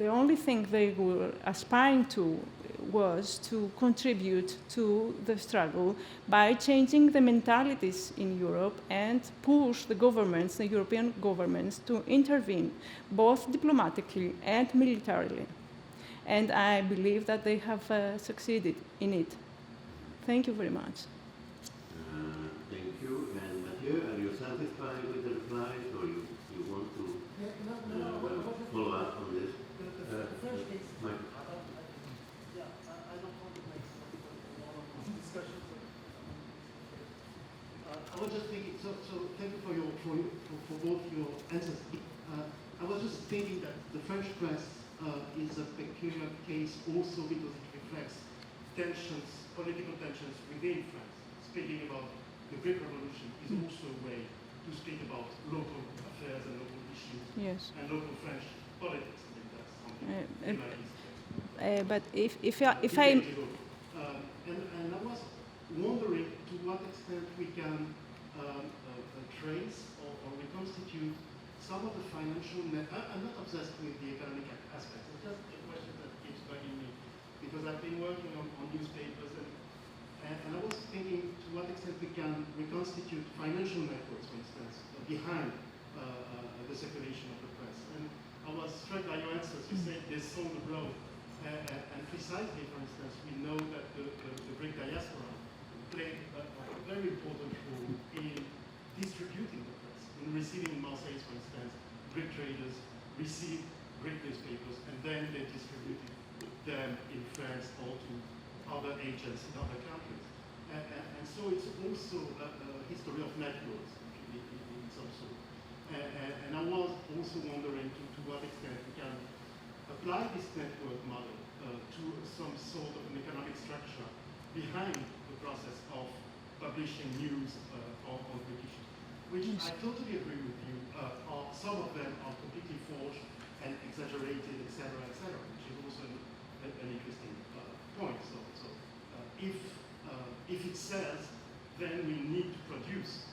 only thing they were aspiring to was to contribute to the struggle by changing the mentalities in Europe and push the governments, the European governments, to intervene both diplomatically and militarily. And I believe that they have succeeded in it. Thank you very much. Thank you. And Mathieu, are you satisfied with the replies, or you want to follow up on this? I don't want to make some discussion. I was just thinking. So thank you for both your answers. I was just thinking that the French press is a peculiar case also because it reflects tensions, political tensions within France. Speaking about the Greek Revolution is also a way to speak about local affairs and local issues, Yes. and local French politics. I think that's something But if I and I was wondering to what extent we can trace or reconstitute some of the financial. I'm not obsessed with the economic aspects. It's just a question that keeps bugging me because I've been working on newspapers and I was thinking to what extent we can reconstitute financial networks, for instance, behind the circulation of the press. And I was was struck by your answers. You said they saw the blow. And precisely, for instance, we know that the Greek diaspora played a very important role in distributing the press, in receiving in Marseille, for instance, Greek traders received Greek newspapers and then they distributed them in France or to other agents in other countries. And so it's also a history of networks in some sort. And I was also wondering to what extent we can apply this network model to some sort of an economic structure behind the process of publishing news on Greek issues, which I totally agree with you. Some of them are completely forged and exaggerated, etc., which is also an interesting point. So if it sells, then we need to produce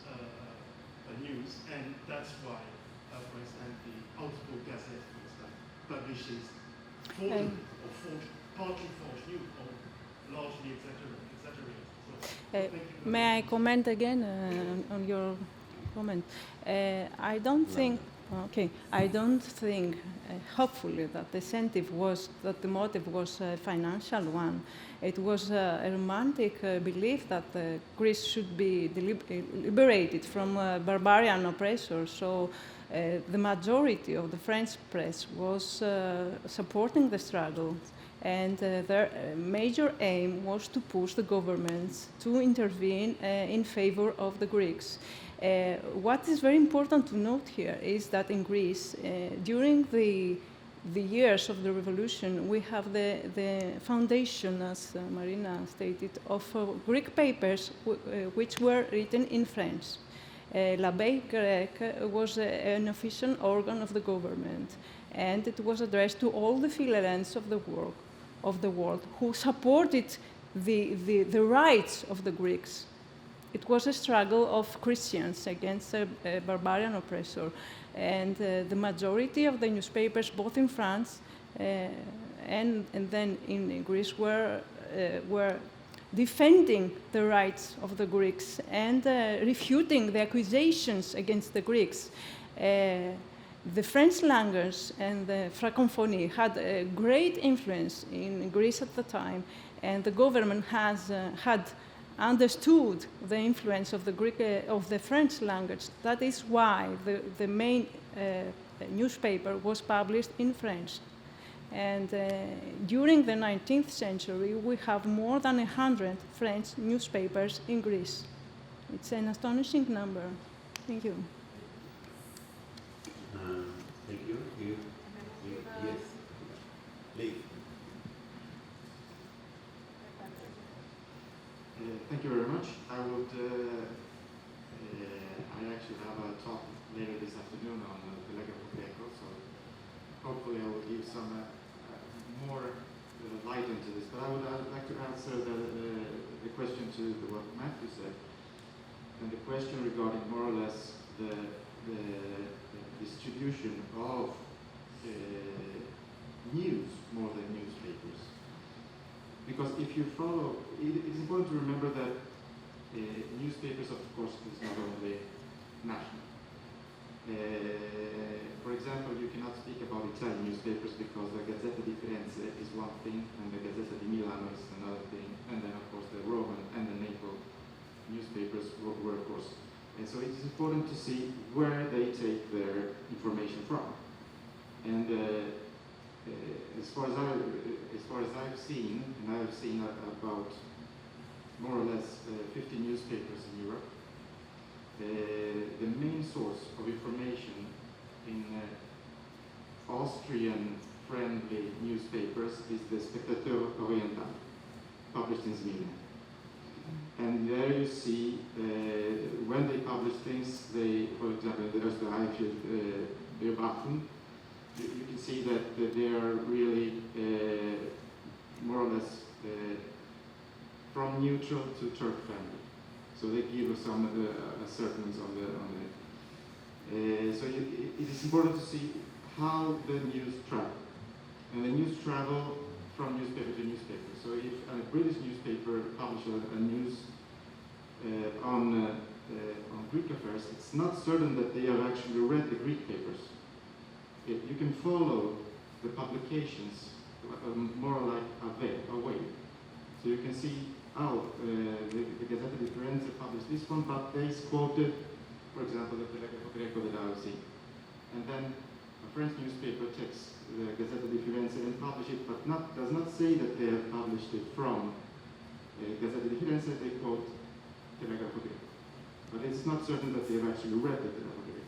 news, and that's why, for instance, the Augsburg Gazette, for instance, publishes forged or partly forged news or largely exaggerated. So, thank you. May I comment again on your comment? I don't think. Okay, I don't think, hopefully, that the motive was a financial one. It was a romantic belief that Greece should be liberated from barbarian oppressors. So the majority of the French press was supporting the struggle. And their major aim was to push the governments to intervene in favor of the Greeks. What is very important to note here is that in Greece, during the years of the revolution, we have the foundation, as Marina stated, of Greek papers which were written in French. L'Abeille Grecque was an official organ of the government, and it was addressed to all the philhellenes of the world who supported the rights of the Greeks. It was a struggle of Christians against a barbarian oppressor. And the majority of the newspapers, both in France and then in Greece, were defending the rights of the Greeks and refuting the accusations against the Greeks. The French language and the francophonie had a great influence in Greece at the time, and the government had understood the influence of the French language. That is why the main newspaper was published in French. And during the 19th century, we have more than 100 French newspapers in Greece. It's an astonishing number. Thank you. Thank you. Yes. Please. Thank you very much. I actually have a talk later this afternoon on the Lega Greco, so hopefully I will give some more light into this. But I would like to answer the question to what Matthew said, and the question regarding more or less the distribution of news more than newspapers. Because if you follow, it is important to remember that newspapers, of course, is not only national. For example, you cannot speak about Italian newspapers because the Gazzetta di Firenze is one thing and the Gazzetta di Milano is another thing, and then of course the Roman and the Naples newspapers were of course. And so it is important to see where they take their information from. And as far as I've seen, and I've seen about more or less 50 newspapers in Europe, the main source of information in Austrian-friendly newspapers is the Spectateur Oriental, published in Zmile. And there you see, when they publish things, for example, the Österreichische Beobachten, you can see that they are really more or less from neutral to Turk friendly. So they give us some assertions on the so it is important to see how the news travel. And the news travel from newspaper to newspaper. So if a British newspaper publishes a news on Greek affairs, it's not certain that they have actually read the Greek papers. you can follow the publications more like a way. So you can see, the Gazzetta di Firenze published this one, but they quoted, for example, the Telegrafo Greco de Lausi. And then a French newspaper takes the Gazzetta di Firenze and publish it, but does not say that they have published it from Gazzetta di Firenze, they quote Telegrafo Greco. But it's not certain that they have actually read the Telegrafo Greco.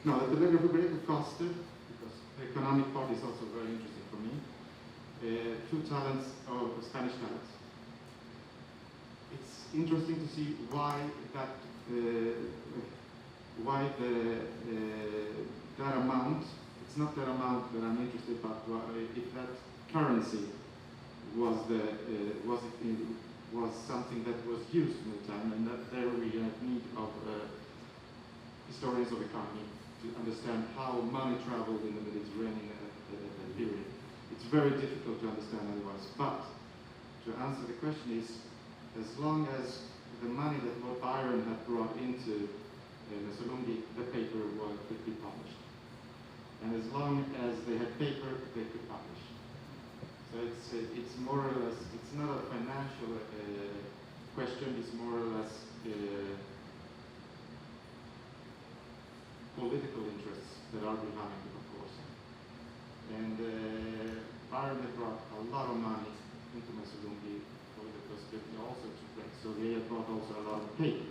Now, the Telegrafo Greco costed, because the economic part is also very interesting for me, 2 talents of Spanish talents. It's interesting to see why that amount. It's not that amount that I'm interested, but if that currency was something that was used in the time, and that there we have need of historians of economy to understand how money traveled in the Mediterranean at that period. It's very difficult to understand otherwise. But to answer the question is, as long as the money that Lord Byron had brought into Messolonghi, the paper could be published. And as long as they had paper, they could publish. So it's more or less, it's not a financial question, it's more or less political interests that are behind it, of course. And Byron had brought a lot of money into Messolonghi for the possibility also to break. So they had brought also a lot of paper,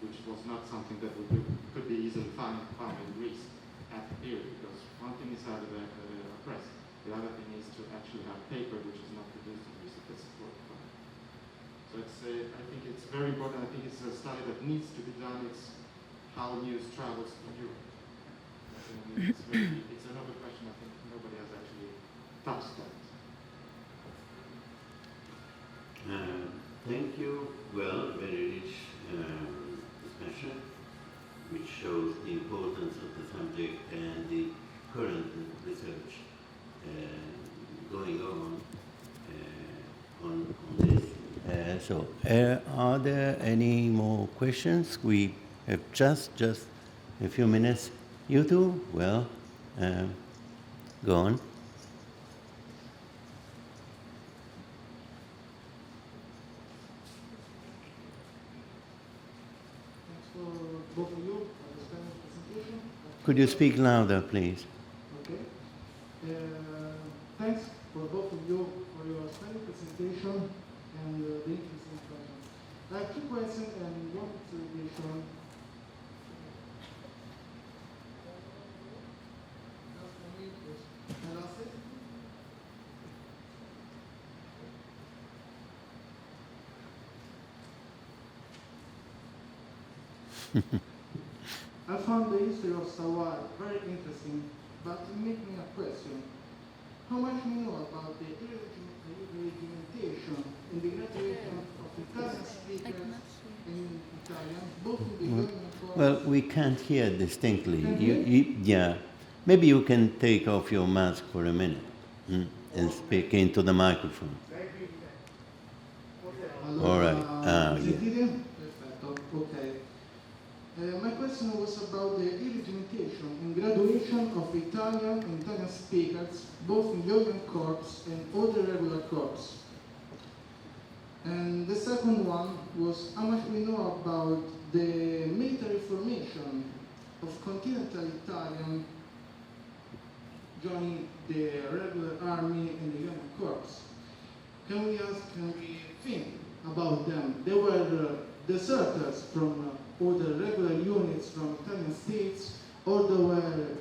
which was not something that could be easily found in Greece at the period, because one thing is to have a press, the other thing is to actually have paper which is not produced in Greece at this point. So I think it's very important. I think it's a study that needs to be done. It's how news travels in Europe. It's another question I think nobody has actually touched that. Thank you. Well, very rich discussion, which shows the importance of the subject and the current research going on this. Are there any more questions? We have just a few minutes. You two? Well, go on. Both of you for this kind of presentation. Could you speak louder, please? Okay. Thanks for both of you for your splendid presentation and the interesting questions. I have 2 questions and 1 observation. I found the history of Sawar very interesting, but it made me a question. How much we know about the regimentation and the graduation of Italian speakers in Italian, both in the Union Courts? Well, we can't hear distinctly. Yeah. Maybe you can take off your mask for a minute and speak into the microphone. All right. Yeah. Perfetto. Okay. My question was about the irregimentation and graduation of Italian and Italian speakers, both in the Orient Corps and other regular corps. And the second one was how much we know about the military formation of continental Italian joining the regular army and the Union Corps. Can we think about them? They were deserters from or the regular units from Italian states, or they were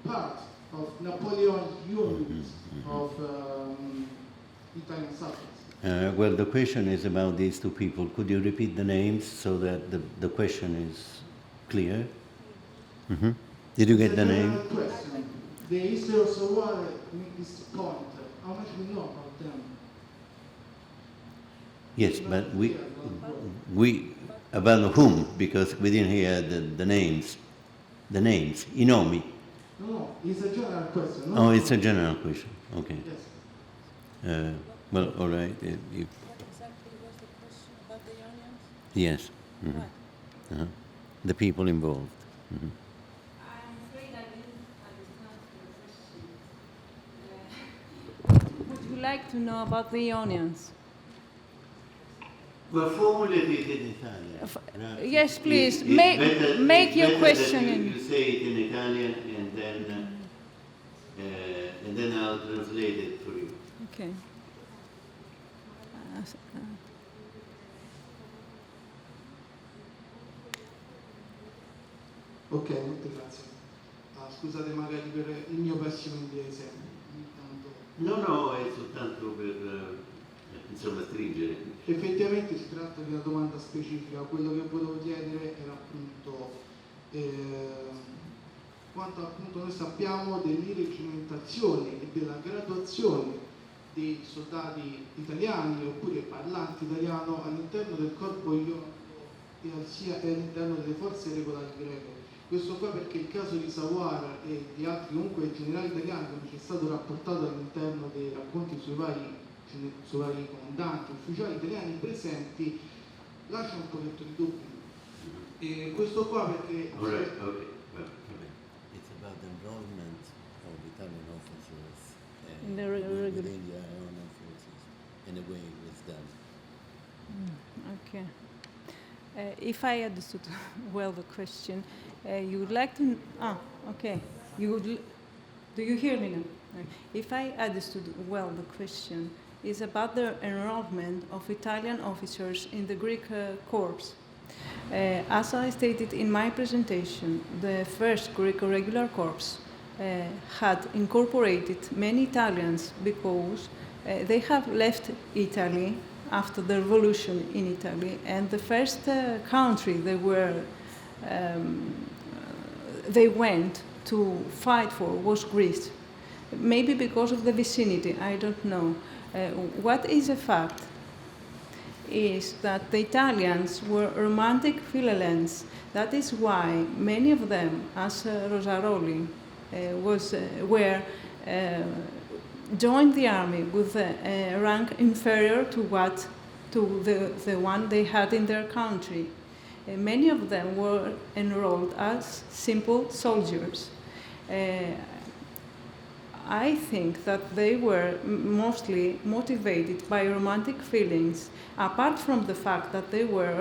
part of Napoleon's units of Italian subjects. Well, the question is about these 2 people. Could you repeat the names so that the question is clear? Mm-hmm. Did you get the name? Question. The history of Sawar is the point. How much we know about them? Yes, but we about whom? Because we didn't hear the names. The names. You know me. No, it's a general question. No? Oh, it's a general question. Okay. Yes. Well, all right. What exactly was the question about the unions? Yes. Mm-hmm. Right. The people involved. Mm-hmm. I'm afraid I didn't understand would like to know about the Ionians. Well, formulate it in Italian. Yes, please. It's Make your better question that in. you say it in Italian and then I'll translate it for you. Okay. Ok, molte grazie. Scusate magari per il mio pessimo inglese. Intanto. No, è soltanto per insomma stringere. Effettivamente si tratta di una domanda specifica. Quello che volevo chiedere era appunto quanto appunto noi sappiamo dell'irreggimentazione e della graduazione dei soldati italiani oppure parlanti italiano all'interno del corpo ionico e all'interno delle forze regolari greche. Questo qua perché il caso di Sawar e di altri comunque generali italiani, come ci è stato rapportato all'interno dei racconti sui vari comandanti, ufficiali italiani presenti, lascia un pochetto di dubbi. E questo qua perché... Okay. It's about the enrollment of Italian officers In the regular- within the Ionian forces, in a way with them. Okay. If I understood well the question, you would like to... okay. Do you hear me now? If I understood well the question, is about the enrollment of Italian officers in the Greek corps. As I stated in my presentation, the first Greek regular corps had incorporated many Italians because they have left Italy after the revolution in Italy, and the first country they went to fight for was Greece. Maybe because of the vicinity, I don't know. What is a fact is that the Italians were romantic philhellenes. That is why many of them, as Rosaroli joined the army with a rank inferior to the one they had in their country. Many of them were enrolled as simple soldiers. I think that they were mostly motivated by romantic feelings, apart from the fact that they were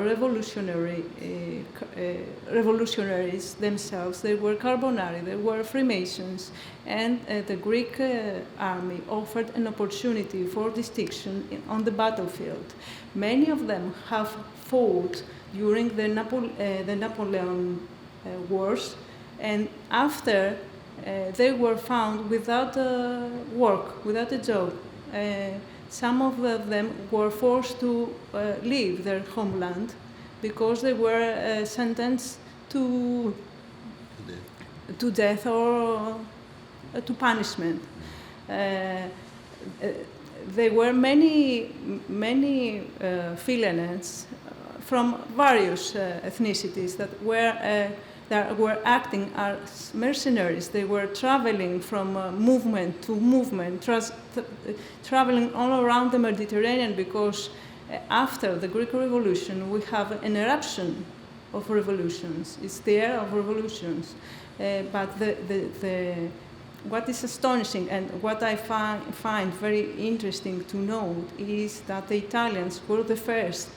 revolutionaries themselves. They were Carbonari, they were Freemasons, and the Greek army offered an opportunity for distinction on the battlefield. Many of them have fought during the Napoleon Wars, and after they were found without work, without a job. Some of them were forced to leave their homeland because they were sentenced to death or to punishment. There were many philhellenes from various ethnicities that were acting as mercenaries. They were traveling from movement to movement, traveling all around the Mediterranean, because after the Greek Revolution we have an eruption of revolutions. It's the era of revolutions. But what is astonishing and what I find very interesting to note is that the Italians were the first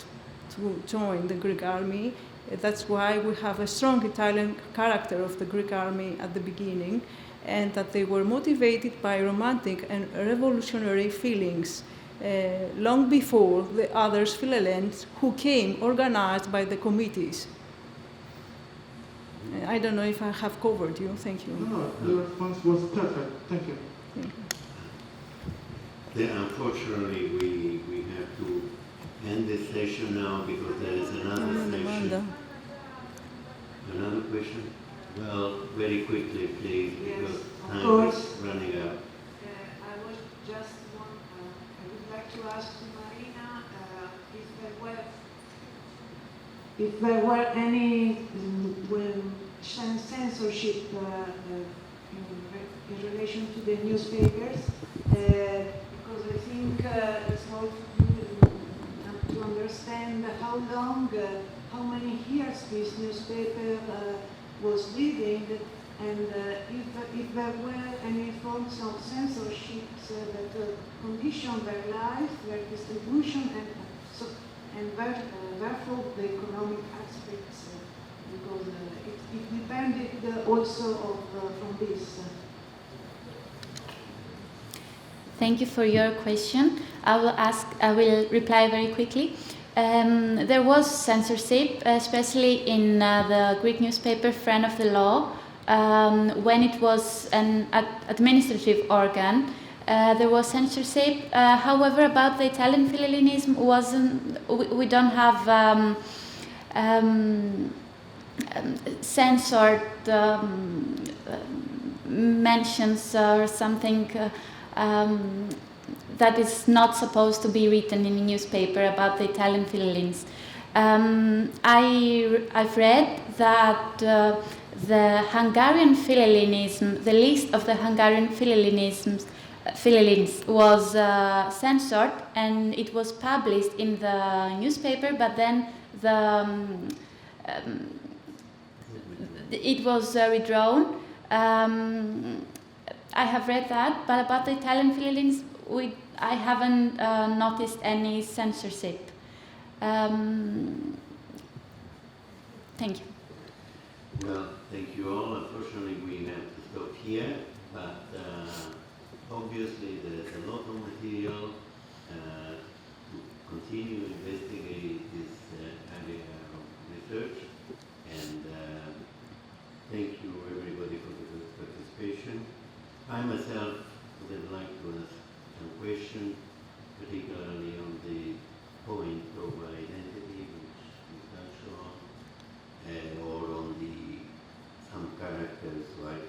to join the Greek army. That's why we have a strong Italian character of the Greek army at the beginning, and that they were motivated by romantic and revolutionary feelings long before the other philhellenes who came organized by the committees. I don't know if I have covered you. Thank you. No, the response was perfect. Thank you. Thank you. Then unfortunately we have to end this session now because there is another session. Another question? Well, very quickly, please, because time is running out. I was just I would like to ask Marina if there were any censorship in relation to the newspapers, because I think it's worth to understand how long, how many years this newspaper was living, And if there were any forms of censorship that condition their life, their distribution, and therefore the economic aspects, because it depended also from this. Thank you for your question. I will reply very quickly. There was censorship, especially in the Greek newspaper Friend of the Law, when it was an administrative organ. There was censorship. However, about the Italian philhellenism, we don't have censored mentions or something that is not supposed to be written in a newspaper about the Italian philhellenes. I've read that the Hungarian philhellenism, the list of the Hungarian philhellenes was censored, and it was published in the newspaper, but then it was withdrawn. I have read that, but about the Italian philhellenes, I haven't noticed any censorship. Thank you. Well, thank you all. Unfortunately, we have to stop here, but obviously there's a lot of material to continue investigate this area of research, and thank you everybody for the participation. I myself would like to ask some questions, particularly on the point of identity, which we touched on, or on some characters like